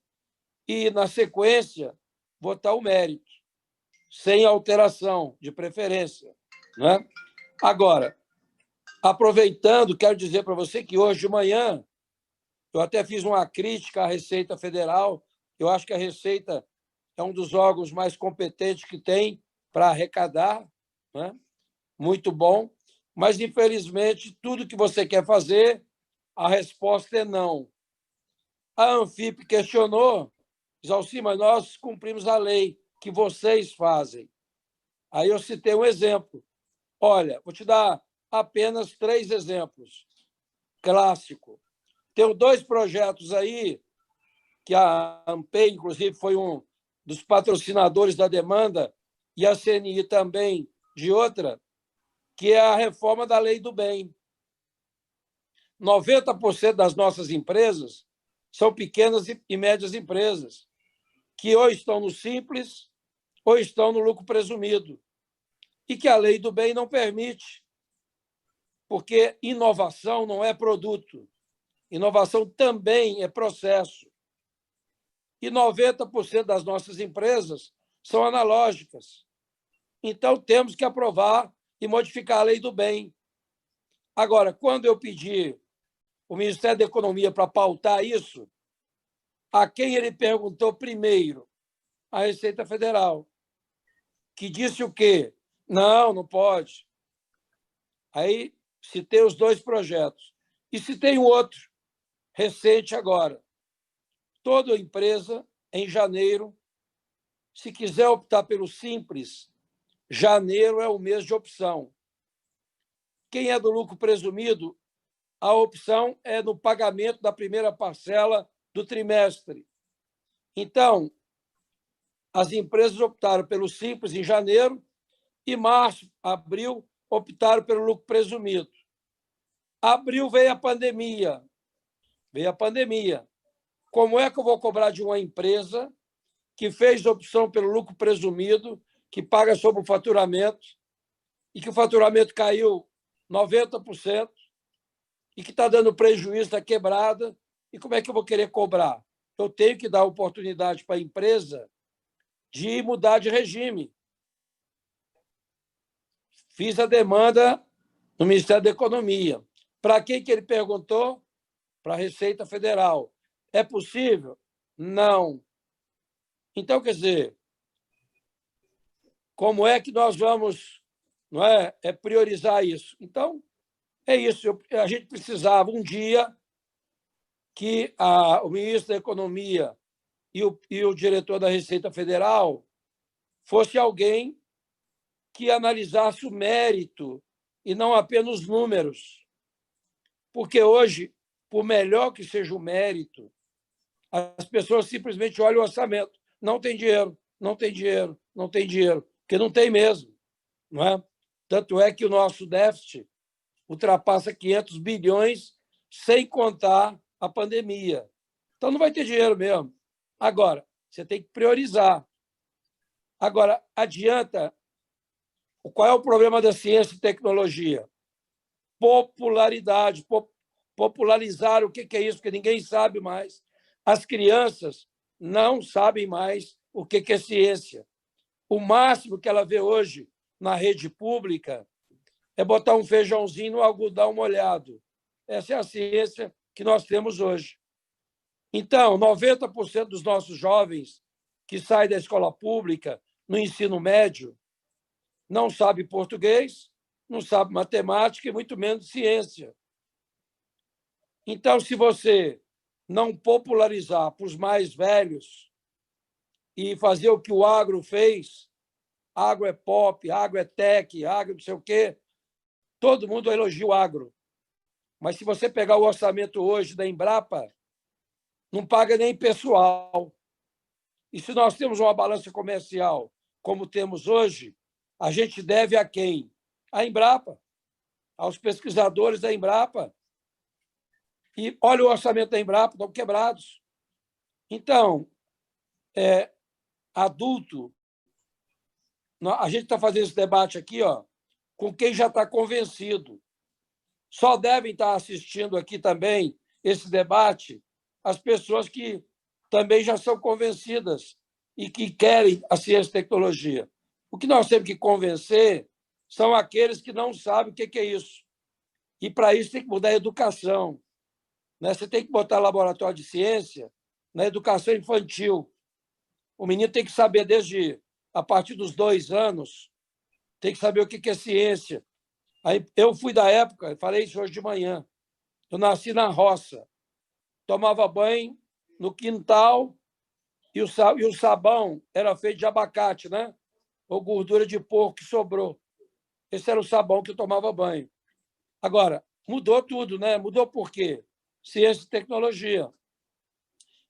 Speaker 6: e, na sequência, votar o mérito, sem alteração, de preferência. Agora, aproveitando, quero dizer para você que hoje de manhã eu até fiz uma crítica à Receita Federal. Eu acho que a Receita é um dos órgãos mais competentes que tem para arrecadar, muito bom, mas, infelizmente, tudo que você quer fazer, a resposta é não. A Anfip questionou, diz, Alci, mas nós cumprimos a lei que vocês fazem. Aí eu citei um exemplo. Olha, vou te dar apenas 3 exemplos. Clássico. Tenho 2 projetos aí, que a ANPEI, inclusive, foi um dos patrocinadores da demanda, e a CNI também de outra, que é a reforma da Lei do Bem. 90% das nossas empresas são pequenas e médias empresas, que ou estão no Simples ou estão no lucro presumido, e que a lei do bem não permite, porque inovação não é produto, inovação também é processo. E 90% das nossas empresas são analógicas. Então, temos que aprovar e modificar a lei do bem. Agora, quando eu pedi o Ministério da Economia para pautar isso, a quem ele perguntou primeiro? A Receita Federal, que disse o quê? Não, não pode. Aí citei os 2 projetos. E citei um outro, recente agora. Toda empresa, em janeiro, se quiser optar pelo Simples, janeiro é o mês de opção. Quem é do lucro presumido, a opção é no pagamento da primeira parcela do trimestre. Então, as empresas optaram pelo Simples em janeiro e março, abril, optaram pelo lucro presumido. Abril veio a pandemia. Como é que eu vou cobrar de uma empresa que fez opção pelo lucro presumido, que paga sobre o faturamento, e que o faturamento caiu 90%, e que está dando prejuízo, está quebrada, e como é que eu vou querer cobrar? Eu tenho que dar oportunidade para a empresa de mudar de regime. Fiz a demanda no Ministério da Economia. Para quem que ele perguntou? Para a Receita Federal. É possível? Não. Então, quer dizer, como é que nós vamos, não é, priorizar isso? Então, é isso. A gente precisava um dia que o ministro da Economia e o diretor da Receita Federal fosse alguém que analisasse o mérito e não apenas os números. Porque hoje, por melhor que seja o mérito, as pessoas simplesmente olham o orçamento. Não tem dinheiro, não tem dinheiro, não tem dinheiro, porque não tem mesmo. Não é? Tanto é que o nosso déficit ultrapassa 500 bilhões, sem contar a pandemia. Então, não vai ter dinheiro mesmo. Agora, você tem que priorizar. Agora, adianta. Qual é o problema da ciência e tecnologia? Popularidade. Popularizar o que é isso, porque ninguém sabe mais. As crianças não sabem mais o que é ciência. O máximo que ela vê hoje na rede pública é botar um feijãozinho no algodão molhado. Essa é a ciência que nós temos hoje. Então, 90% dos nossos jovens que saem da escola pública, no ensino médio, não sabe português, não sabe matemática e muito menos ciência. Então, se você não popularizar para os mais velhos e fazer o que o agro fez, agro é pop, agro é tech, agro não sei o quê, todo mundo elogia o agro. Mas se você pegar o orçamento hoje da Embrapa, não paga nem pessoal. E se nós temos uma balança comercial como temos hoje, a gente deve a quem? A Embrapa, aos pesquisadores da Embrapa. E olha o orçamento da Embrapa, estão quebrados. Então, adulto, a gente está fazendo esse debate aqui, com quem já está convencido. Só devem estar assistindo aqui também esse debate as pessoas que também já são convencidas e que querem a ciência e tecnologia. O que nós temos que convencer são aqueles que não sabem o que é isso. E, para isso, tem que mudar a educação. Você tem que botar laboratório de ciência na educação infantil. O menino tem que saber, a partir dos 2 anos, tem que saber o que é ciência. Aí, eu fui da época, falei isso hoje de manhã, eu nasci na roça, tomava banho no quintal e o sabão era feito de abacate, né? Ou gordura de porco que sobrou. Esse era o sabão que eu tomava banho. Agora, mudou tudo, né? Mudou por quê? Ciência e tecnologia.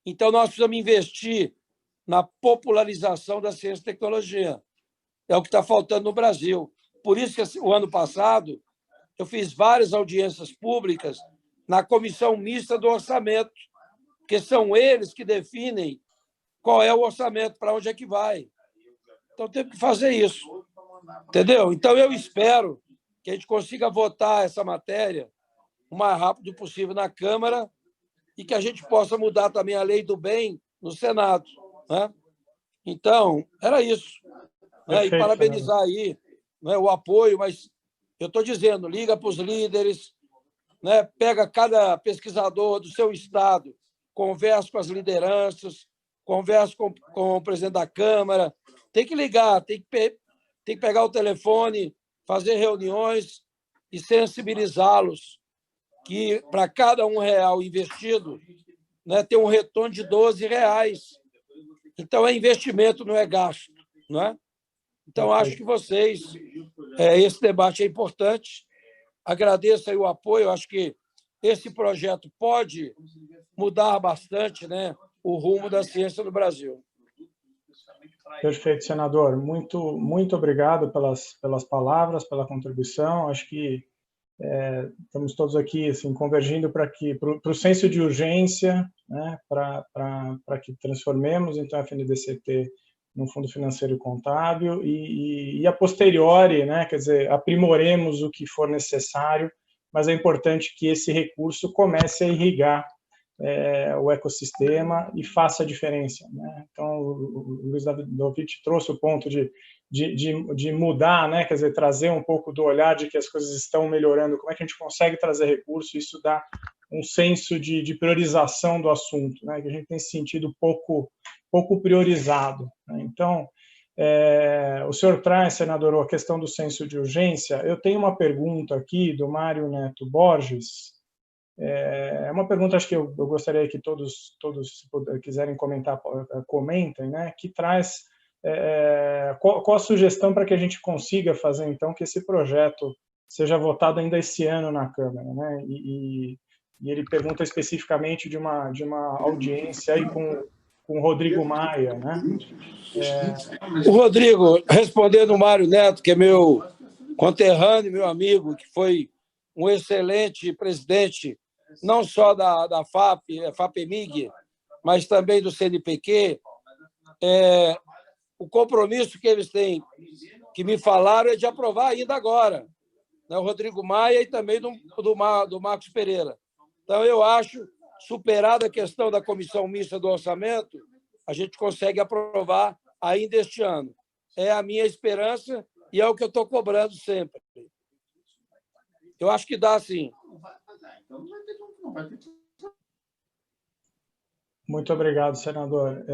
Speaker 6: Então, nós precisamos investir na popularização da ciência e tecnologia. É o que está faltando no Brasil. Por isso que o ano passado eu fiz várias audiências públicas na Comissão Mista do Orçamento, porque são eles que definem qual é o orçamento, para onde é que vai. Então, temos que fazer isso. Entendeu? Então, eu espero que a gente consiga votar essa matéria o mais rápido possível na Câmara e que a gente possa mudar também a lei do bem no Senado. Né? Então, era isso. Né? E parabenizar aí, né, o apoio, mas eu estou dizendo, liga para os líderes, né, pega cada pesquisador do seu estado, conversa com as lideranças, conversa com o presidente da Câmara, tem que ligar, tem que pegar o telefone, fazer reuniões e sensibilizá-los que para cada R$1 investido, né, tem um retorno de R$12. Então, é investimento, não é gasto. Não é? Então, acho que vocês... esse debate é importante. Agradeço aí o apoio. Acho que esse projeto pode mudar bastante, né, o rumo da ciência no Brasil.
Speaker 2: Perfeito, senador. Muito obrigado pelas palavras, pela contribuição. Acho que estamos todos aqui assim, convergindo para o senso de urgência, né, para que transformemos então a FNDCT num fundo financeiro e contábil e a posteriori, né, quer dizer, aprimoremos o que for necessário, mas é importante que esse recurso comece a irrigar o ecossistema e faça a diferença. Né? Então, o Luiz Davidovich trouxe o ponto de mudar, né? Quer dizer, trazer um pouco do olhar de que as coisas estão melhorando, como é que a gente consegue trazer recurso, isso dá um senso de priorização do assunto, né? Que a gente tem se sentido pouco priorizado. Né? Então, o senhor traz, senador, a questão do senso de urgência. Eu tenho uma pergunta aqui do Mário Neto Borges. É uma pergunta, acho que eu gostaria que todos se quiserem comentar, comentem, né? Que traz qual a sugestão para que a gente consiga fazer, então, que esse projeto seja votado ainda esse ano na Câmara, né? E ele pergunta especificamente de uma audiência aí com o Rodrigo Maia, né?
Speaker 6: O Rodrigo, respondendo o Mário Neto, que é meu conterrâneo, meu amigo, que foi um excelente presidente, não só da FAPEMIG, mas também do CNPq, o compromisso que eles têm, que me falaram, é de aprovar ainda agora, né? O Rodrigo Maia e também do Marcos Pereira. Então, eu acho, superada a questão da comissão mista do orçamento, a gente consegue aprovar ainda este ano. É a minha esperança e é o que eu estou cobrando sempre. Eu acho que dá, sim.
Speaker 2: Muito obrigado, senador.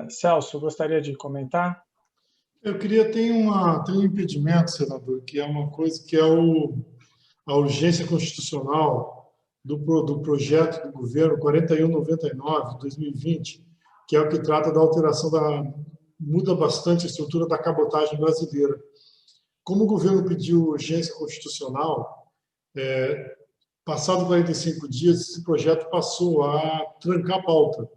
Speaker 2: Celso, gostaria de comentar?
Speaker 3: Eu queria ter um impedimento, senador, que é uma coisa que é a urgência constitucional do projeto do governo 4199 de 2020, que é o que trata da alteração muda bastante a estrutura da cabotagem brasileira. Como o governo pediu urgência constitucional, passado 45 dias, esse projeto passou a trancar a pauta.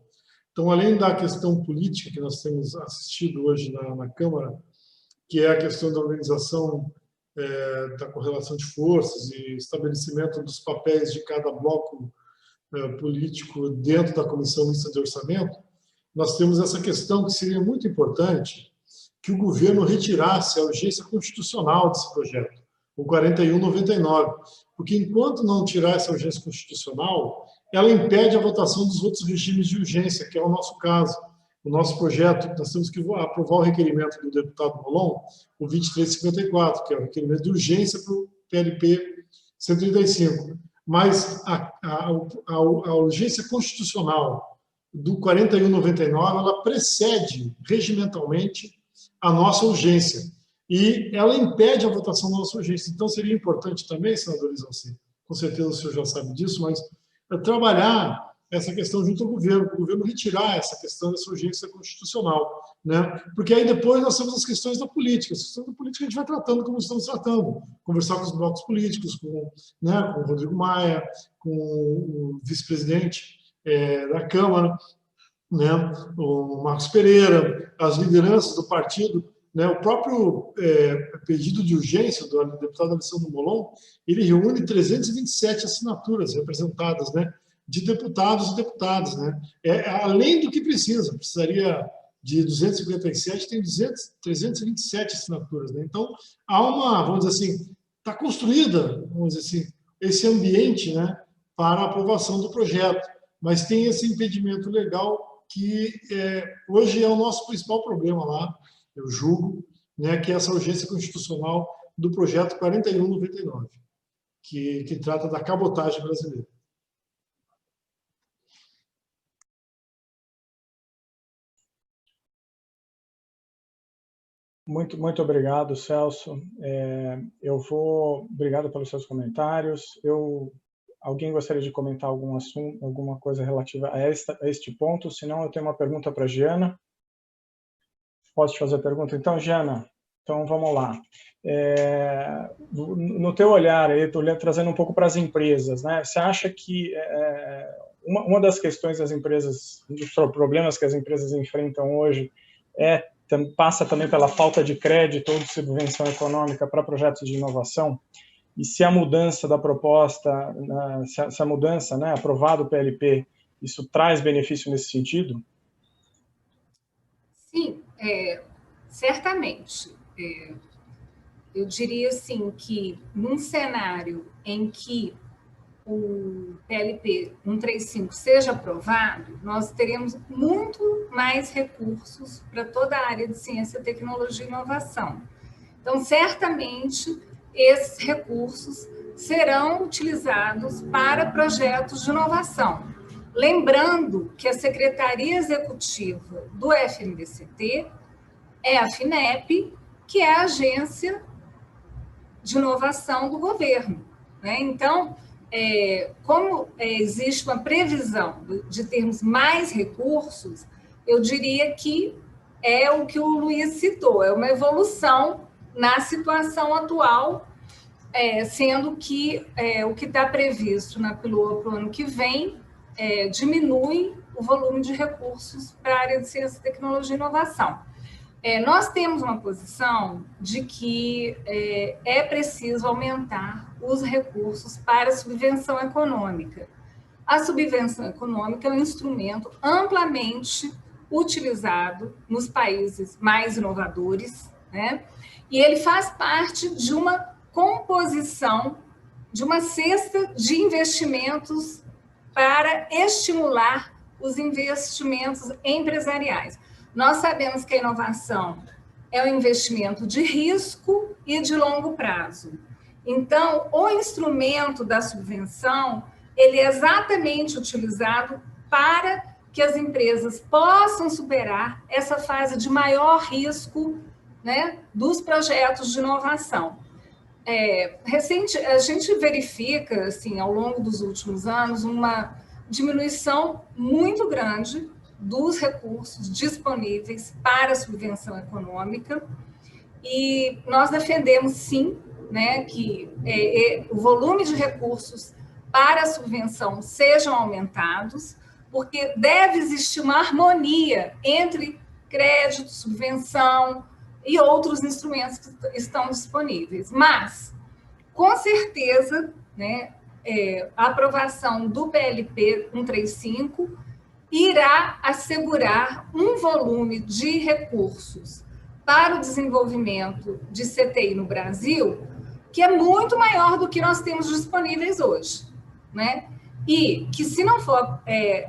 Speaker 3: Então, além da questão política que nós temos assistido hoje na Câmara, que é a questão da organização da correlação de forças e estabelecimento dos papéis de cada bloco político dentro da Comissão Mista de Orçamento, nós temos essa questão que seria muito importante que o governo retirasse a urgência constitucional desse projeto, o 4199, porque enquanto não tirar essa urgência constitucional, ela impede a votação dos outros regimes de urgência, que é o nosso caso. O nosso projeto, nós temos que aprovar o requerimento do deputado Molon, o 2354, que é o requerimento de urgência para o PLP 135. Mas a urgência constitucional do 4199, ela precede regimentalmente a nossa urgência. E ela impede a votação da nossa urgência. Então, seria importante também, senador Isalci, com certeza o senhor já sabe disso, mas trabalhar essa questão junto ao governo, para o governo retirar essa questão dessa urgência constitucional. Né? Porque aí depois nós temos as questões da política. As questões da política a gente vai tratando como estamos tratando. Conversar com os blocos políticos, com o Rodrigo Maia, com o vice-presidente da Câmara, né? O Marcos Pereira, as lideranças do partido. Né, o próprio pedido de urgência do deputado Alessandro Molon, ele reúne 327 assinaturas representadas, né, de deputados e deputadas. Né, além do que precisaria de 257 tem 327 assinaturas, né? Então, há uma, vamos dizer assim, está construída, vamos dizer assim, esse ambiente, né, para a aprovação do projeto, mas tem esse impedimento legal que hoje é o nosso principal problema lá, eu julgo, né, que é essa urgência constitucional do projeto 4199, que trata da cabotagem brasileira.
Speaker 2: Muito obrigado, Celso. Obrigado pelos seus comentários. Alguém gostaria de comentar algum assunto, alguma coisa relativa a este ponto? Se não, eu tenho uma pergunta para a Giana. Posso te fazer a pergunta? Então, Giana, então vamos lá. No teu olhar, trazendo um pouco para as empresas, né? Você acha que uma das questões das empresas, dos problemas que as empresas enfrentam hoje passa também pela falta de crédito ou de subvenção econômica para projetos de inovação? E se a mudança da proposta, se a mudança, né, aprovado o PLP, isso traz benefício nesse sentido?
Speaker 4: Sim, certamente. Eu diria assim que num cenário em que o PLP 135 seja aprovado, nós teremos muito mais recursos para toda a área de ciência, tecnologia e inovação. Então, certamente, esses recursos serão utilizados para projetos de inovação. Lembrando que a Secretaria Executiva do FNDCT é a FINEP, que é a agência de inovação do governo, né? Então, como existe uma previsão de termos mais recursos, eu diria que é o que o Luiz citou, é uma evolução na situação atual, sendo que o que está previsto na PILOA para o ano que vem diminui o volume de recursos para a área de ciência, tecnologia e inovação. Nós temos uma posição de que é preciso aumentar os recursos para a subvenção econômica. A subvenção econômica é um instrumento amplamente utilizado nos países mais inovadores, né? E ele faz parte de uma composição, de uma cesta de investimentos para estimular os investimentos empresariais. Nós sabemos que a inovação é um investimento de risco e de longo prazo. Então, o instrumento da subvenção, ele é exatamente utilizado para que as empresas possam superar essa fase de maior risco, né, dos projetos de inovação. A gente verifica, assim, ao longo dos últimos anos, uma diminuição muito grande dos recursos disponíveis para a subvenção econômica, e nós defendemos, sim, né, que o volume de recursos para a subvenção sejam aumentados, porque deve existir uma harmonia entre crédito, subvenção e outros instrumentos que estão disponíveis. Mas, com certeza, né, a aprovação do PLP 135 irá assegurar um volume de recursos para o desenvolvimento de CTI no Brasil, que é muito maior do que nós temos disponíveis hoje, né? E que, se não for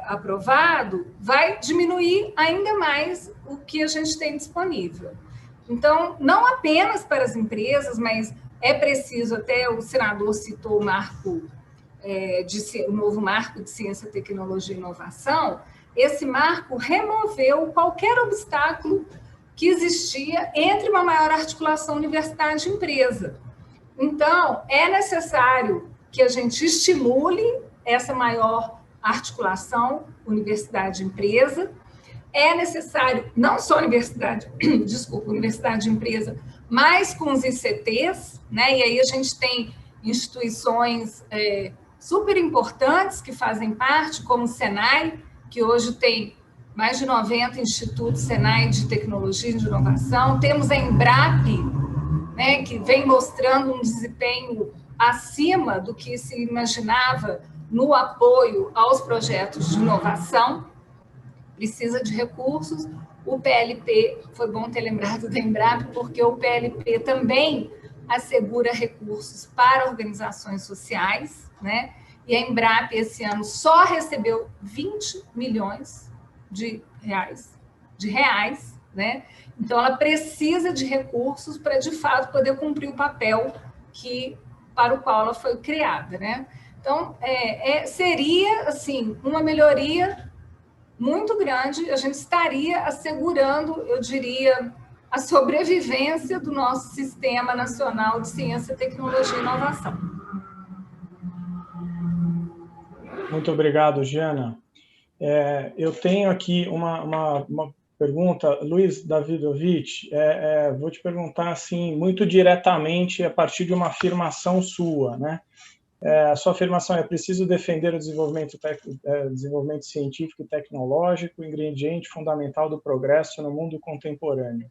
Speaker 4: aprovado, vai diminuir ainda mais o que a gente tem disponível. Então, não apenas para as empresas, mas é preciso, até o senador citou o marco, o novo marco de ciência, tecnologia e inovação. Esse marco removeu qualquer obstáculo que existia entre uma maior articulação universidade e empresa. Então, é necessário que a gente estimule essa maior articulação universidade e empresa. É necessário, não só universidade e empresa, mas com os ICTs, né? E aí a gente tem instituições super importantes que fazem parte, como o Senai, que hoje tem mais de 90 institutos Senai de tecnologia e de inovação. Temos a Embrap, né, que vem mostrando um desempenho acima do que se imaginava no apoio aos projetos de inovação. precisa de recursos. O PLP, foi bom ter lembrado da Embrapa, porque o PLP também assegura recursos para organizações sociais, né? E a Embrapa, esse ano, só recebeu 20 milhões de reais, né? Então, ela precisa de recursos para, de fato, poder cumprir o papel para o qual ela foi criada, né? Então, seria, assim, uma melhoria muito grande, a gente estaria assegurando, eu diria, a sobrevivência do nosso Sistema Nacional de Ciência, Tecnologia e Inovação.
Speaker 2: Muito obrigado, Giana. Eu tenho aqui uma pergunta, Luiz Davidovich, vou te perguntar assim, muito diretamente a partir de uma afirmação sua, né? A sua afirmação é: preciso defender o desenvolvimento científico e tecnológico, ingrediente fundamental do progresso no mundo contemporâneo.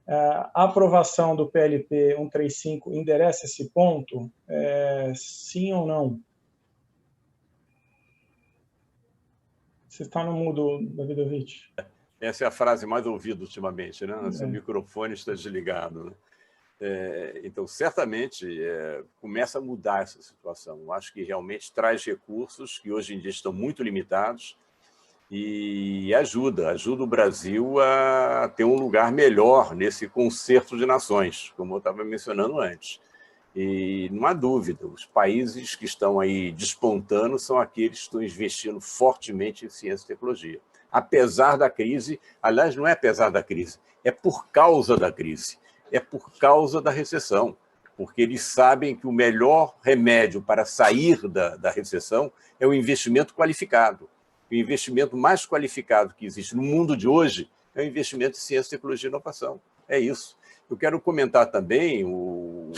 Speaker 2: A aprovação do PLP 135 endereça esse ponto? Sim ou não? Você está no mudo, Davidovich.
Speaker 5: Essa é a frase mais ouvida ultimamente, né? Seu microfone está desligado, né? Então, certamente, começa a mudar essa situação. Eu acho que realmente traz recursos que hoje em dia estão muito limitados e ajuda o Brasil a ter um lugar melhor nesse concerto de nações, como eu estava mencionando antes. E não há dúvida, os países que estão aí despontando são aqueles que estão investindo fortemente em ciência e tecnologia. Apesar da crise, aliás, não é apesar da crise, é por causa da crise. É por causa da recessão, porque eles sabem que o melhor remédio para sair da recessão é o investimento qualificado. O investimento mais qualificado que existe no mundo de hoje é o investimento em ciência, tecnologia e inovação. É isso. Eu quero comentar também o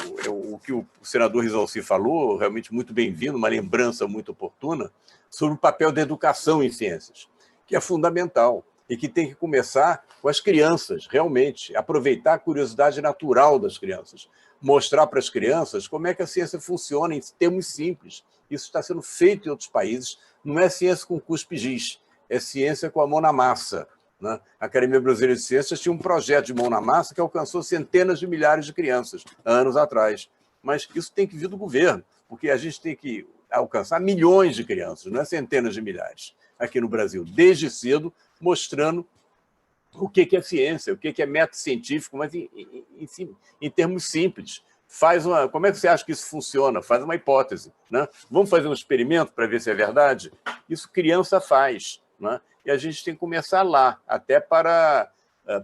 Speaker 5: que o senador Rizalci falou, realmente muito bem-vindo, uma lembrança muito oportuna, sobre o papel da educação em ciências, que é fundamental. E que tem que começar com as crianças, realmente, aproveitar a curiosidade natural das crianças, mostrar para as crianças como é que a ciência funciona em termos simples. Isso está sendo feito em outros países, não é ciência com cuspe-giz, é ciência com a mão na massa, né? A Academia Brasileira de Ciências tinha um projeto de mão na massa que alcançou centenas de milhares de crianças, anos atrás. Mas isso tem que vir do governo, porque a gente tem que alcançar milhões de crianças, não é centenas de milhares, aqui no Brasil, desde cedo, mostrando o que é ciência, o que é método científico, mas em termos simples. Como é que você acha que isso funciona? Faz uma hipótese, né? Vamos fazer um experimento para ver se é verdade? Isso criança faz, né? E a gente tem que começar lá, até para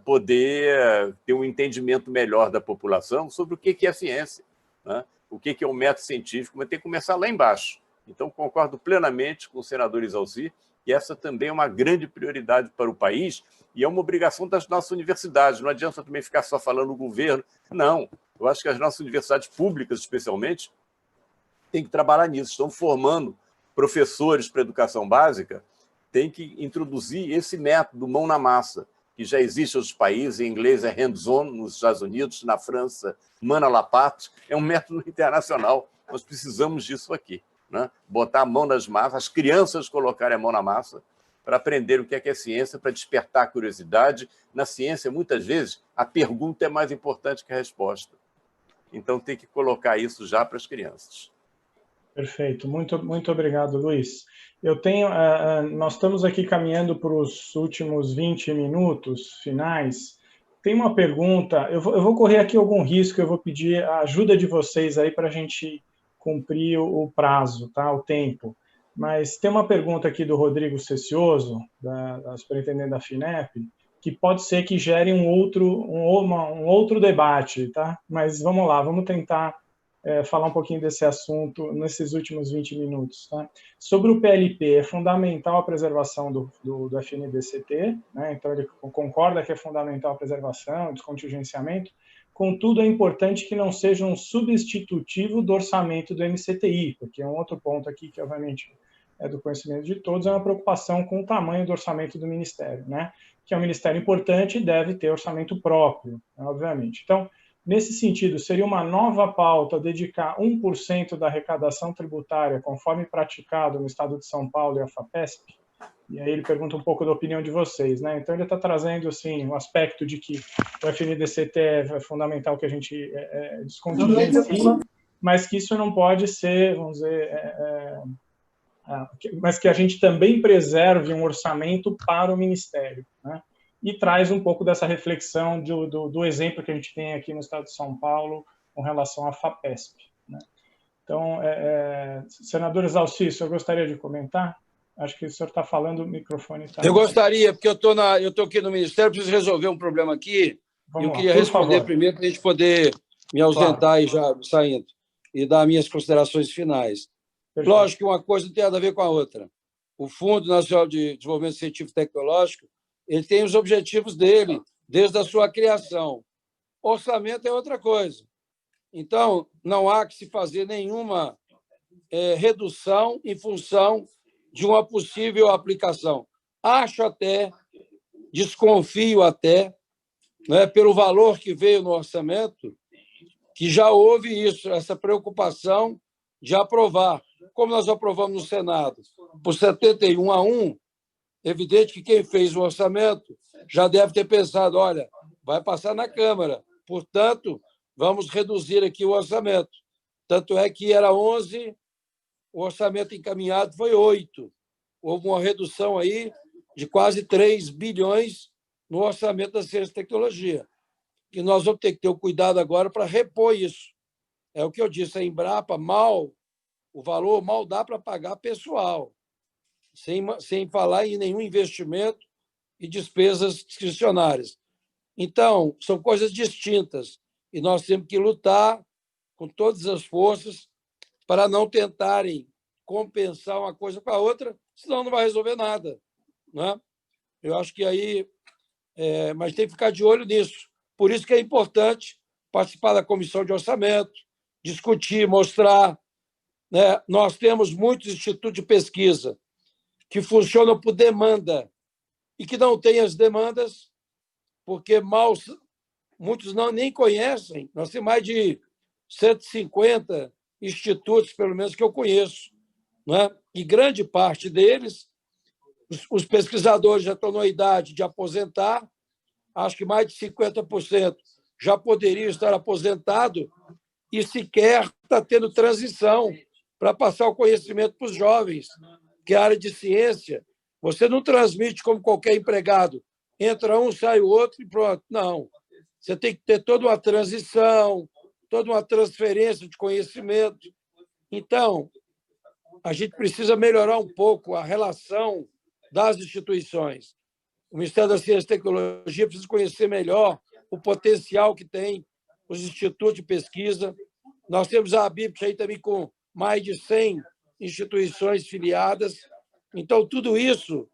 Speaker 5: poder ter um entendimento melhor da população sobre o que é ciência, né? O que é o método científico, mas tem que começar lá embaixo. Então, concordo plenamente com o senador Rizalci, e essa também é uma grande prioridade para o país e é uma obrigação das nossas universidades. Não adianta também ficar só falando do governo. Não, eu acho que as nossas universidades públicas, especialmente, têm que trabalhar nisso. Estão formando professores para a educação básica, tem que introduzir esse método mão na massa, que já existe em outros países. Em inglês é hands-on, nos Estados Unidos, na França, mano à la pâte. É um método internacional. Nós precisamos disso aqui, né? Botar a mão nas massas, as crianças colocarem a mão na massa para aprender o que é ciência, para despertar a curiosidade. Na ciência, muitas vezes, a pergunta é mais importante que a resposta. Então, tem que colocar isso já para as crianças.
Speaker 2: Perfeito. Muito obrigado, Luiz. Nós estamos aqui caminhando para os últimos 20 minutos finais. Tem uma pergunta, eu vou correr aqui algum risco, eu vou pedir a ajuda de vocês aí para a gente cumprir o prazo, tá? O tempo. Mas tem uma pergunta aqui do Rodrigo Cecioso, da superintendente da FINEP, que pode ser que gere um outro debate, tá? Mas vamos lá, vamos tentar falar um pouquinho desse assunto nesses últimos 20 minutos, tá? Sobre o PLP, é fundamental a preservação do FNDCT, né? Então ele concorda que é fundamental a preservação, o descontingenciamento. Contudo, é importante que não seja um substitutivo do orçamento do MCTI, porque é um outro ponto aqui que, obviamente, é do conhecimento de todos, é uma preocupação com o tamanho do orçamento do Ministério, né? Que é um ministério importante e deve ter orçamento próprio, né, obviamente. Então, nesse sentido, seria uma nova pauta dedicar 1% da arrecadação tributária, conforme praticado no Estado de São Paulo e a FAPESP, E aí ele pergunta um pouco da opinião de vocês, né? Então ele está trazendo assim o aspecto de que o FNDCT é fundamental que a gente descontingencie, mas que isso não pode ser, vamos dizer, mas que a gente também preserve um orçamento para o Ministério, né? E traz um pouco dessa reflexão do exemplo que a gente tem aqui no estado de São Paulo com relação à FAPESP, né? Então, senador Exalci, eu gostaria de comentar? Acho que o senhor está falando, o microfone está...
Speaker 6: Eu gostaria, porque eu estou aqui no Ministério, preciso resolver um problema aqui. Eu queria responder primeiro para a gente poder me ausentar e já saindo, e dar minhas considerações finais. Perfeito. Lógico que uma coisa não tem nada a ver com a outra. O Fundo Nacional de Desenvolvimento Científico e Tecnológico, ele tem os objetivos dele, desde a sua criação. Orçamento é outra coisa. Então, não há que se fazer nenhuma redução em função de uma possível aplicação. Acho até, desconfio até, né, pelo valor que veio no orçamento, que já houve isso, essa preocupação de aprovar. Como nós aprovamos no Senado por 71-1, evidente que quem fez o orçamento já deve ter pensado, olha, vai passar na Câmara, portanto, vamos reduzir aqui o orçamento. Tanto é que era 11, o orçamento encaminhado foi 8. Houve uma redução aí de quase 3 bilhões no orçamento da ciência e tecnologia, que nós vamos ter que ter o cuidado agora para repor isso. É o que eu disse, a Embrapa, o valor mal dá para pagar pessoal, sem falar em nenhum investimento e despesas discricionárias. Então, são coisas distintas, e nós temos que lutar com todas as forças para não tentarem compensar uma coisa com a outra, senão não vai resolver nada, né? Eu acho que aí... mas tem que ficar de olho nisso. Por isso que é importante participar da comissão de orçamento, discutir, mostrar, né? Nós temos muitos institutos de pesquisa que funcionam por demanda e que não têm as demandas, porque muitos nem conhecem. Nós temos mais de 150 institutos, pelo menos, que eu conheço, né? E grande parte deles, os pesquisadores já estão na idade de aposentar, acho que mais de 50% já poderiam estar aposentados e sequer está tendo transição para passar o conhecimento para os jovens, que é a área de ciência. Você não transmite como qualquer empregado, entra um, sai o outro e pronto. Não. Você tem que ter toda uma transição, toda uma transferência de conhecimento. Então, a gente precisa melhorar um pouco a relação das instituições. O Ministério da Ciência e Tecnologia precisa conhecer melhor o potencial que tem os institutos de pesquisa. Nós temos a ABIPT aí também com mais de 100 instituições filiadas. Então, tudo isso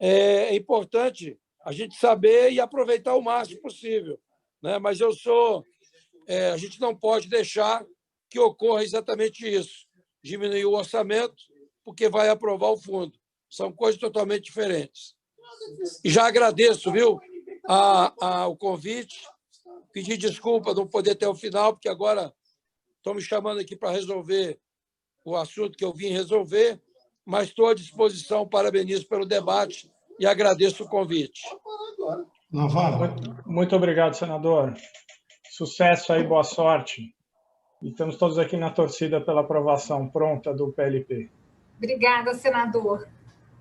Speaker 6: é importante a gente saber e aproveitar o máximo possível, né? Mas a gente não pode deixar que ocorra exatamente isso, diminuir o orçamento, porque vai aprovar o fundo. São coisas totalmente diferentes. E já agradeço, viu, o convite, pedir desculpa não poder ter o final, porque agora estão me chamando aqui para resolver o assunto que eu vim resolver, mas estou à disposição, parabenizo pelo debate e agradeço o convite.
Speaker 2: Muito obrigado, senador. Sucesso aí, boa sorte. E estamos todos aqui na torcida pela aprovação pronta do PLP.
Speaker 4: Obrigada, senador.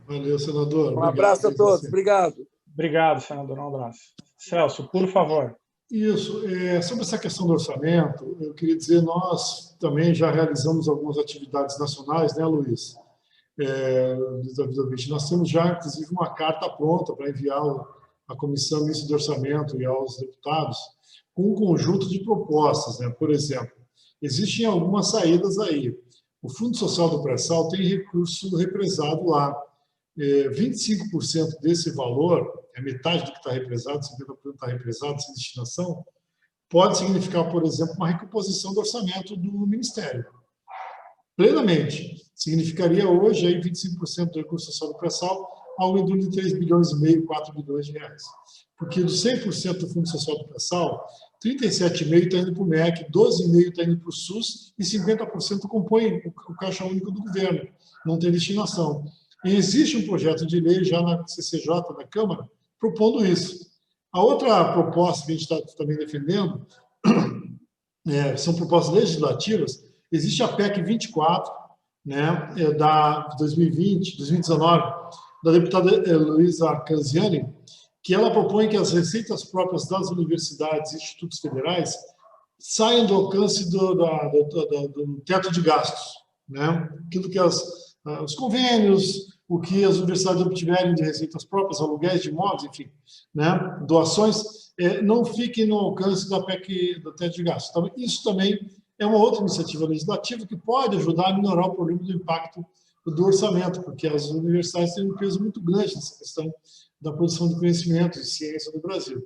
Speaker 3: Valeu, senador.
Speaker 6: Um abraço a todos. Obrigado.
Speaker 2: Obrigado, senador. Um abraço. Celso, por favor.
Speaker 3: Isso. Sobre essa questão do orçamento, eu queria dizer, nós também já realizamos algumas atividades nacionais, né, Luiz? Nós temos já, inclusive, uma carta pronta para enviar à Comissão Mista de Orçamento e aos deputados com um conjunto de propostas, né? Por exemplo, existem algumas saídas aí. O Fundo Social do Pré-Sal tem recurso represado lá. 25% desse valor, é metade do que está represado, 50% está represado, sem destinação, pode significar, por exemplo, uma recomposição do orçamento do Ministério. Plenamente. Significaria hoje aí 25% do recurso social do pré-sal, algo em torno de 3 bilhões e meio, 4 bilhões de reais. Porque dos 100% do Fundo Social do Pré-Sal, 37,5% está indo para o MEC, 12,5% está indo para o SUS e 50% compõe o caixa único do governo. Não tem destinação. E existe um projeto de lei já na CCJ, na Câmara, propondo isso. A outra proposta que a gente está também defendendo são propostas legislativas. Existe a PEC 24, né, da 2019, da deputada Heloísa Canziani, que ela propõe que as receitas próprias das universidades e institutos federais saiam do alcance do teto de gastos, né? Aquilo que os convênios, o que as universidades obtiverem de receitas próprias, aluguéis de imóveis, enfim, né? Doações, não fiquem no alcance da PEC do teto de gastos. Então, isso também é uma outra iniciativa legislativa que pode ajudar a minorar o problema do impacto do orçamento, porque as universidades têm um peso muito grande nessa questão da produção de conhecimento e ciência no Brasil.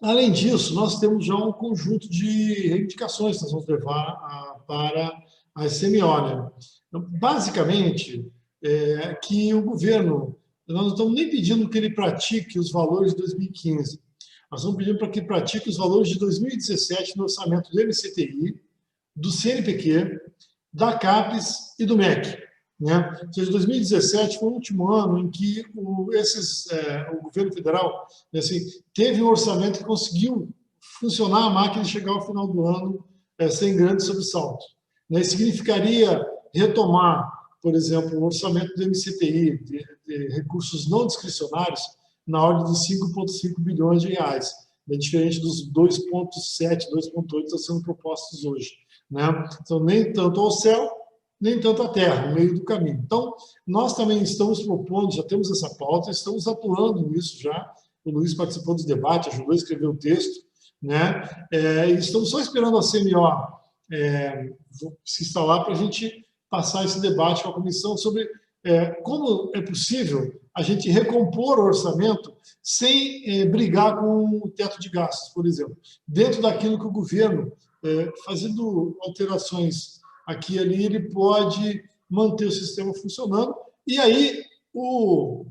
Speaker 3: Além disso, nós temos já um conjunto de reivindicações que nós vamos levar para a SMO. Né? Então, basicamente, que o governo, nós não estamos nem pedindo que ele pratique os valores de 2015, nós estamos pedindo para que ele pratique os valores de 2017 no orçamento do MCTI, do CNPq, da CAPES e do MEC. Né? Ou seja, 2017 foi o último ano em que o governo federal assim, teve um orçamento que conseguiu funcionar a máquina e chegar ao final do ano sem grandes sobressaltos. Né? Significaria retomar, por exemplo, o orçamento do MCTI, de recursos não discricionários, na ordem de 5,5 bilhões de reais, né? Diferente dos 2,7, 2,8 que estão sendo propostos hoje. Né? Então, nem tanto ao céu, nem tanto à terra, no meio do caminho. Então, nós também estamos propondo, já temos essa pauta, estamos atuando nisso já. O Luiz participou dos debates, ajudou a escrever o texto, né? Estamos só esperando a CMO se instalar para a gente passar esse debate com a comissão sobre como é possível a gente recompor o orçamento sem brigar com o teto de gastos, por exemplo, dentro daquilo que o governo, fazendo alterações aqui e ali, ele pode manter o sistema funcionando. E aí, o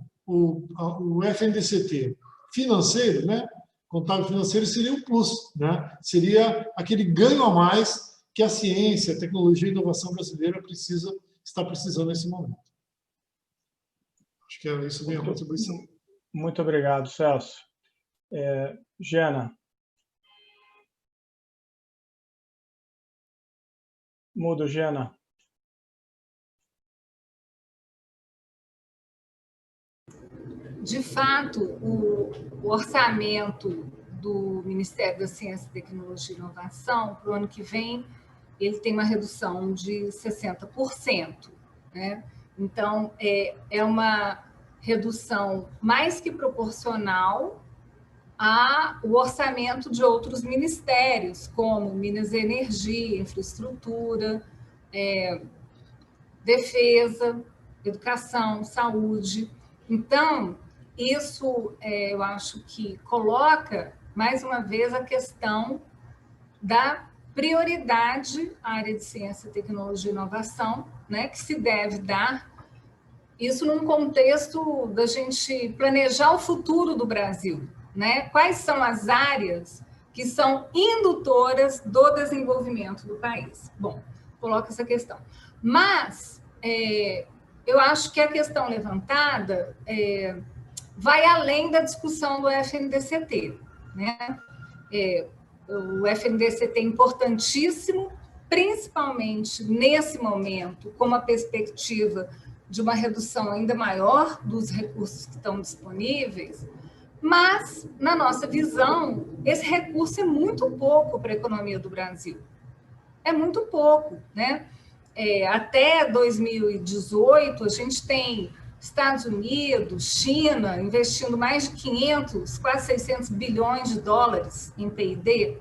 Speaker 3: FNDCT financeiro, né, contábil financeiro, seria um plus, né? Seria aquele ganho a mais que a ciência, a tecnologia e a inovação brasileira está precisando nesse momento. Acho que é isso, minha contribuição.
Speaker 2: Muito obrigado, Celso. Jana. Mudo, Jana.
Speaker 4: De fato, o orçamento do Ministério da Ciência, Tecnologia e Inovação, para o ano que vem, ele tem uma redução de 60%. Né? Então, é uma redução mais que proporcional ao orçamento de outros ministérios, como Minas e Energia, Infraestrutura, Defesa, Educação, Saúde. Então, isso eu acho que coloca, mais uma vez, a questão da prioridade à área de ciência, tecnologia e inovação, né, que se deve dar, isso num contexto da gente planejar o futuro do Brasil. Né? Quais são as áreas que são indutoras do desenvolvimento do país? Bom, coloca essa questão. Mas eu acho que a questão levantada vai além da discussão do FNDCT. Né? O FNDCT é importantíssimo, principalmente nesse momento, com uma perspectiva de uma redução ainda maior dos recursos que estão disponíveis, mas, na nossa visão, esse recurso é muito pouco para a economia do Brasil. É muito pouco, né? Até 2018, a gente tem Estados Unidos, China, investindo mais de 500, quase 600 bilhões de dólares em P&D.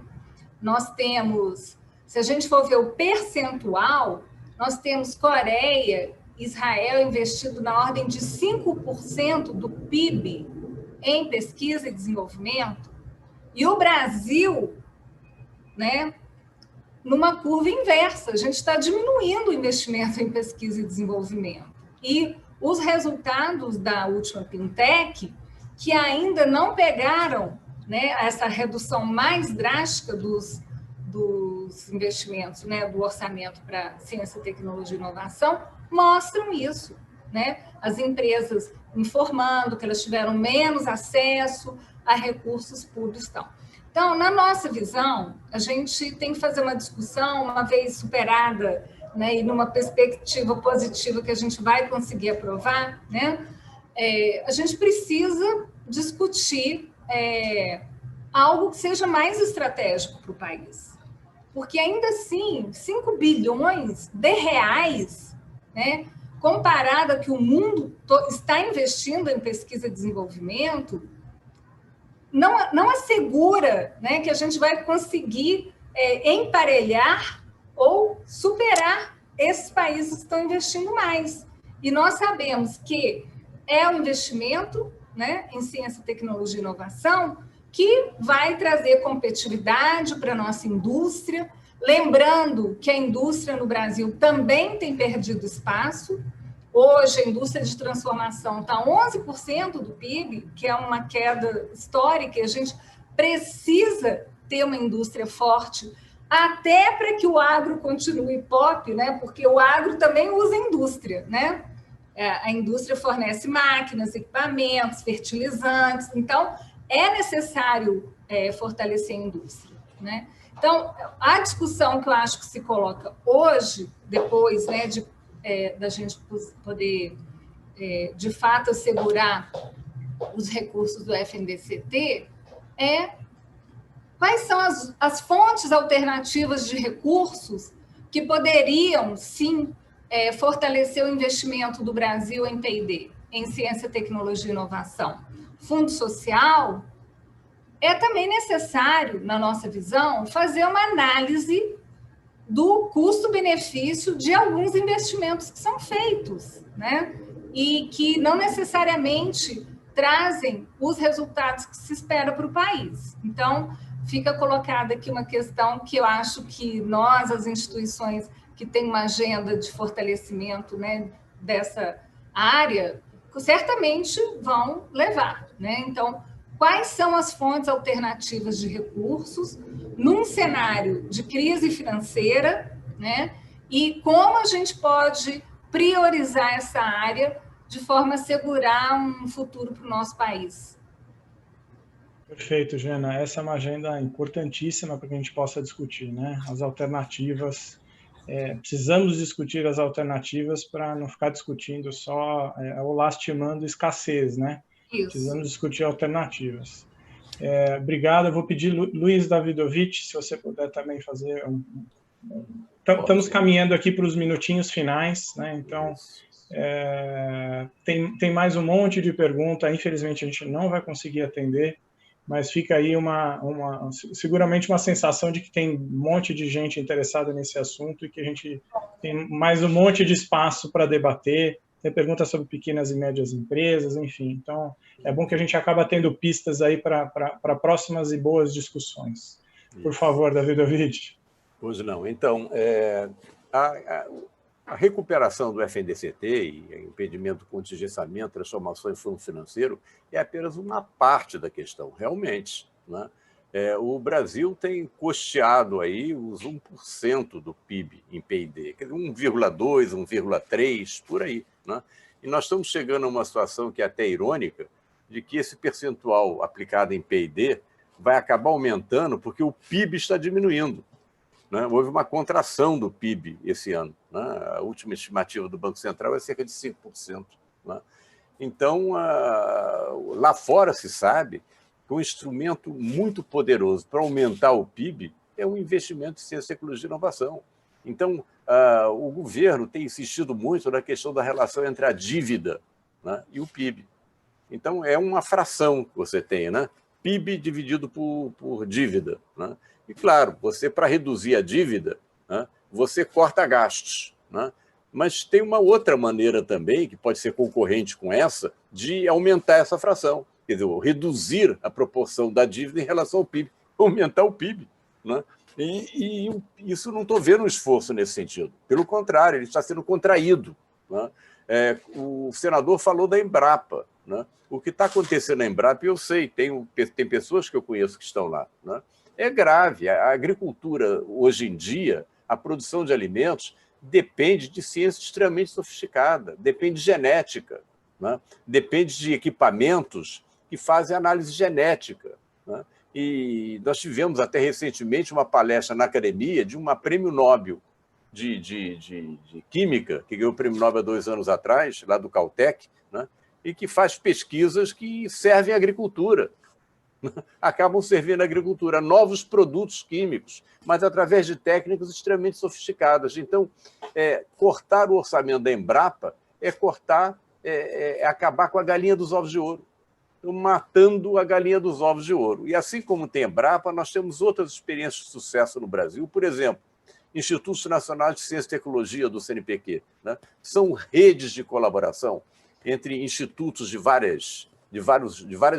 Speaker 4: Nós temos, se a gente for ver o percentual, nós temos Coreia, Israel investindo na ordem de 5% do PIB em pesquisa e desenvolvimento, e o Brasil, né, numa curva inversa, a gente está diminuindo o investimento em pesquisa e desenvolvimento. E os resultados da última Pintec, que ainda não pegaram, né, essa redução mais drástica dos investimentos, né, do orçamento para ciência, tecnologia e inovação, mostram isso. né? As empresas informando que elas tiveram menos acesso a recursos públicos. Então, na nossa visão, a gente tem que fazer uma discussão, uma vez superada, né, e numa perspectiva positiva que a gente vai conseguir aprovar, né, a gente precisa discutir algo que seja mais estratégico para o país. Porque, ainda assim, 5 bilhões de reais, né, comparado a que o mundo está investindo em pesquisa e desenvolvimento, não assegura, né, que a gente vai conseguir emparelhar ou superar esses países que estão investindo mais. E nós sabemos que é o investimento, né, em ciência, tecnologia e inovação que vai trazer competitividade para a nossa indústria. Lembrando que a indústria no Brasil também tem perdido espaço. Hoje, a indústria de transformação está 11% do PIB, que é uma queda histórica, e a gente precisa ter uma indústria forte, até para que o agro continue pop, né? Porque o agro também usa a indústria, né? A indústria fornece máquinas, equipamentos, fertilizantes, então é necessário fortalecer a indústria, né? Então, a discussão que eu acho que se coloca hoje, depois, né, da gente poder, de fato, assegurar os recursos do FNDCT, quais são as fontes alternativas de recursos que poderiam, sim, fortalecer o investimento do Brasil em P&D, em ciência, tecnologia e inovação. Fundo social, é também necessário, na nossa visão, fazer uma análise do custo-benefício de alguns investimentos que são feitos, né? E que não necessariamente trazem os resultados que se espera para o país. Então, fica colocada aqui uma questão que eu acho que nós, as instituições que têm uma agenda de fortalecimento, né, dessa área, certamente vão levar, né? Então, quais são as fontes alternativas de recursos num cenário de crise financeira, né? E como a gente pode priorizar essa área de forma a assegurar um futuro para o nosso país?
Speaker 2: Perfeito, Jana. Essa é uma agenda importantíssima para que a gente possa discutir, né? As alternativas. Precisamos discutir as alternativas para não ficar discutindo só ou lastimando escassez, né?
Speaker 4: Isso.
Speaker 2: Precisamos discutir alternativas. Obrigado. Eu vou pedir, Luiz Davidovich, se você puder também fazer Estamos caminhando aqui para os minutinhos finais, né? Então, tem mais um monte de pergunta. Infelizmente, a gente não vai conseguir atender, mas fica aí seguramente uma sensação de que tem um monte de gente interessada nesse assunto e que a gente tem mais um monte de espaço para debater. Tem perguntas sobre pequenas e médias empresas, enfim. Então, é bom que a gente acaba tendo pistas aí para próximas e boas discussões. Por favor, Davidovich.
Speaker 5: Pois não. Então, a recuperação do FNDCT e impedimento, contingenciamento, transformação em fundo financeiro é apenas uma parte da questão, realmente, né? O Brasil tem custeado aí os 1% do PIB em P&D, 1,2%, 1,3%, por aí, né? E nós estamos chegando a uma situação que é até irônica, de que esse percentual aplicado em P&D vai acabar aumentando porque o PIB está diminuindo, né? Houve uma contração do PIB esse ano, né? A última estimativa do Banco Central é cerca de 5%, né? Então, lá fora se sabe que um instrumento muito poderoso para aumentar o PIB é o investimento em ciência, tecnologia e inovação. Então, o governo tem insistido muito na questão da relação entre a dívida, né, e o PIB. Então, é uma fração que você tem, né? PIB dividido por dívida, né? E, claro, você, para reduzir a dívida, né, você corta gastos, né? Mas tem uma outra maneira também, que pode ser concorrente com essa, de aumentar essa fração. Quer dizer, reduzir a proporção da dívida em relação ao PIB, aumentar o PIB, né? E isso não estou vendo um esforço nesse sentido. Pelo contrário, ele está sendo contraído, né? O senador falou da Embrapa, né? O que está acontecendo na Embrapa, eu sei, tem pessoas que eu conheço que estão lá, né? É grave. A agricultura, hoje em dia, a produção de alimentos, depende de ciência extremamente sofisticada, depende de genética, né? Depende de equipamentos que fazem análise genética, né? E nós tivemos até recentemente uma palestra na academia de uma prêmio Nobel de Química, que ganhou o prêmio Nobel há 2 anos atrás, lá do Caltech, né? E que faz pesquisas que servem à agricultura, acabam servindo à agricultura, novos produtos químicos, mas através de técnicas extremamente sofisticadas. Então, cortar o orçamento da Embrapa é acabar com a galinha dos ovos de ouro, matando a galinha dos ovos de ouro. E assim como tem a Embrapa, nós temos outras experiências de sucesso no Brasil. Por exemplo, Institutos Nacionais de Ciência e Tecnologia do CNPq, né? São redes de colaboração entre institutos de várias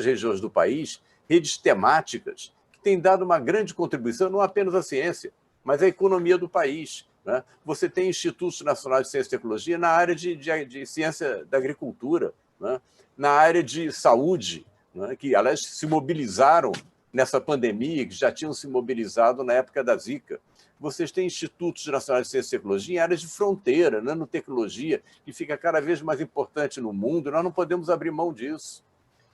Speaker 5: regiões do país, redes temáticas, que têm dado uma grande contribuição, não apenas à ciência, mas à economia do país, né? Você tem institutos nacionais de ciência e tecnologia na área de ciência da agricultura, né? Na área de saúde, né? Que, aliás, se mobilizaram nessa pandemia, que já tinham se mobilizado na época da Zika. Vocês têm institutos nacionais de ciência e tecnologia em áreas de fronteira, nanotecnologia, que fica cada vez mais importante no mundo, nós não podemos abrir mão disso.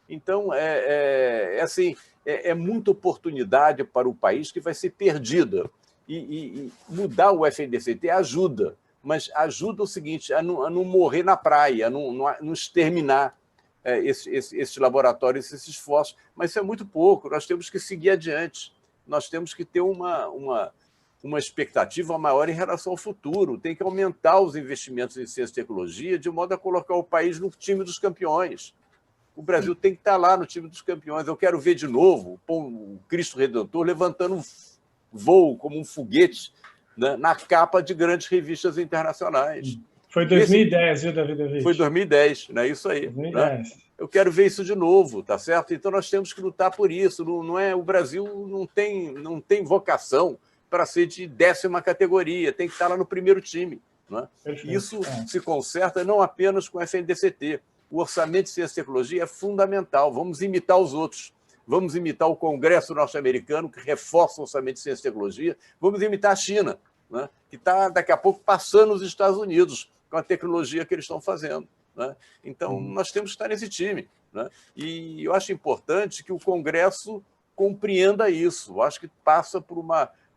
Speaker 5: Então, é muita oportunidade para o país que vai ser perdida. E mudar o FNDCT ajuda, mas ajuda o seguinte, a não morrer na praia, a não exterminar esses laboratórios, esses esforços. Mas isso é muito pouco, nós temos que seguir adiante, nós temos que ter uma expectativa maior em relação ao futuro, tem que aumentar os investimentos em ciência e tecnologia de modo a colocar o país no time dos campeões. O Brasil tem que estar lá no time dos campeões. Eu quero ver de novo o Cristo Redentor levantando um voo como um foguete, né, na capa de grandes revistas internacionais.
Speaker 2: Foi 2010, viu, David?
Speaker 5: Foi 2010, não é isso aí.
Speaker 2: 2010.
Speaker 5: Né? Eu quero ver isso de novo, tá certo? Então nós temos que lutar por isso. O Brasil não tem vocação para ser de 10ª categoria, tem que estar lá no primeiro time. Né? Isso se conserta não apenas com o FNDCT. O orçamento de ciência e tecnologia é fundamental. Vamos imitar os outros. Vamos imitar o Congresso norte-americano, que reforça o orçamento de ciência e tecnologia. Vamos imitar a China, né? Que está, daqui a pouco, passando os Estados Unidos com a tecnologia que eles estão fazendo. Né? Então, nós temos que estar nesse time. Né? E eu acho importante que o Congresso compreenda isso. Eu acho que passa por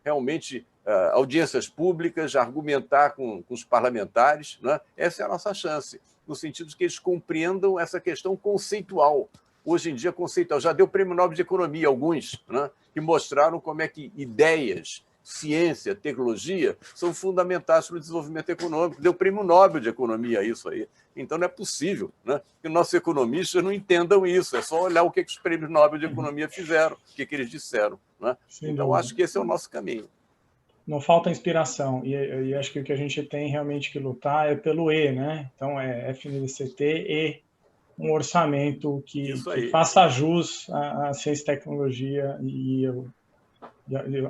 Speaker 5: realmente audiências públicas, argumentar com os parlamentares. Né? Essa é a nossa chance, no sentido de que eles compreendam essa questão conceitual. Hoje em dia, conceitual. Já deu Prêmio Nobel de Economia, alguns, né? Que mostraram como é que ideias, ciência, tecnologia são fundamentais para o desenvolvimento econômico. Deu Prêmio Nobel de Economia a isso aí. Então, não é possível, né, que nossos economistas não entendam isso. É só olhar o que os Prêmios Nobel de Economia fizeram, o que eles disseram. Né? Então, acho que esse é o nosso caminho.
Speaker 2: Não falta inspiração, e acho que o que a gente tem realmente que lutar é pelo E, né? Então, é FNDCT e um orçamento que faça jus à ciência e tecnologia e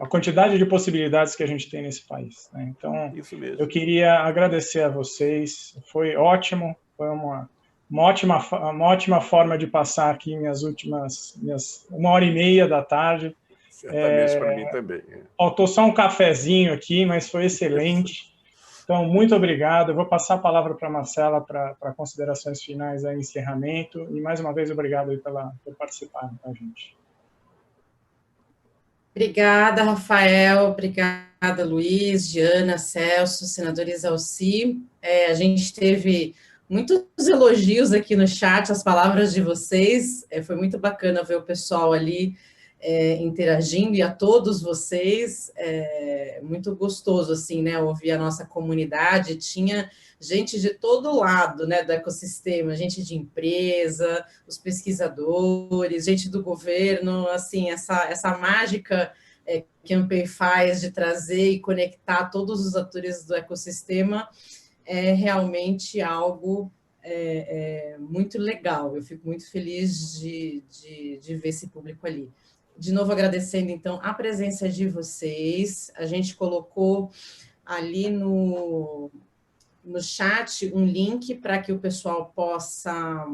Speaker 2: a quantidade de possibilidades que a gente tem nesse país. Né? Então, eu queria agradecer a vocês, foi ótimo, foi uma ótima forma de passar aqui minhas 1h30 da tarde.
Speaker 5: Certamente para mim também.
Speaker 2: Faltou só um cafezinho aqui, mas foi excelente. Então, muito obrigado. Eu vou passar a palavra para a Marcela para considerações finais e encerramento. E, mais uma vez, obrigado aí por participar com a gente.
Speaker 7: Obrigada, Rafael. Obrigada, Luiz, Diana, Celso, senador Exalci. A gente teve muitos elogios aqui no chat, as palavras de vocês. Foi muito bacana ver o pessoal ali interagindo, e a todos vocês, muito gostoso, assim, né, ouvir a nossa comunidade. Tinha gente de todo lado, né, do ecossistema, gente de empresa, os pesquisadores, gente do governo, assim, essa mágica que a AMPEI faz de trazer e conectar todos os atores do ecossistema é realmente algo muito legal. Eu fico muito feliz de ver esse público ali. De novo, agradecendo, então, a presença de vocês. A gente colocou ali no chat um link para que o pessoal possa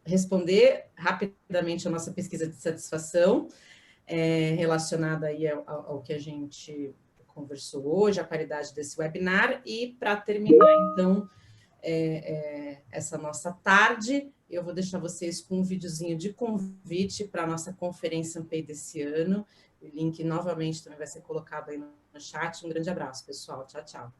Speaker 7: responder rapidamente a nossa pesquisa de satisfação relacionada aí ao que a gente conversou hoje, a qualidade desse webinar. E, para terminar, então, essa nossa tarde, eu vou deixar vocês com um videozinho de convite para a nossa conferência AMPEI desse ano. O link, novamente, também vai ser colocado aí no chat. Um grande abraço, pessoal. Tchau, tchau.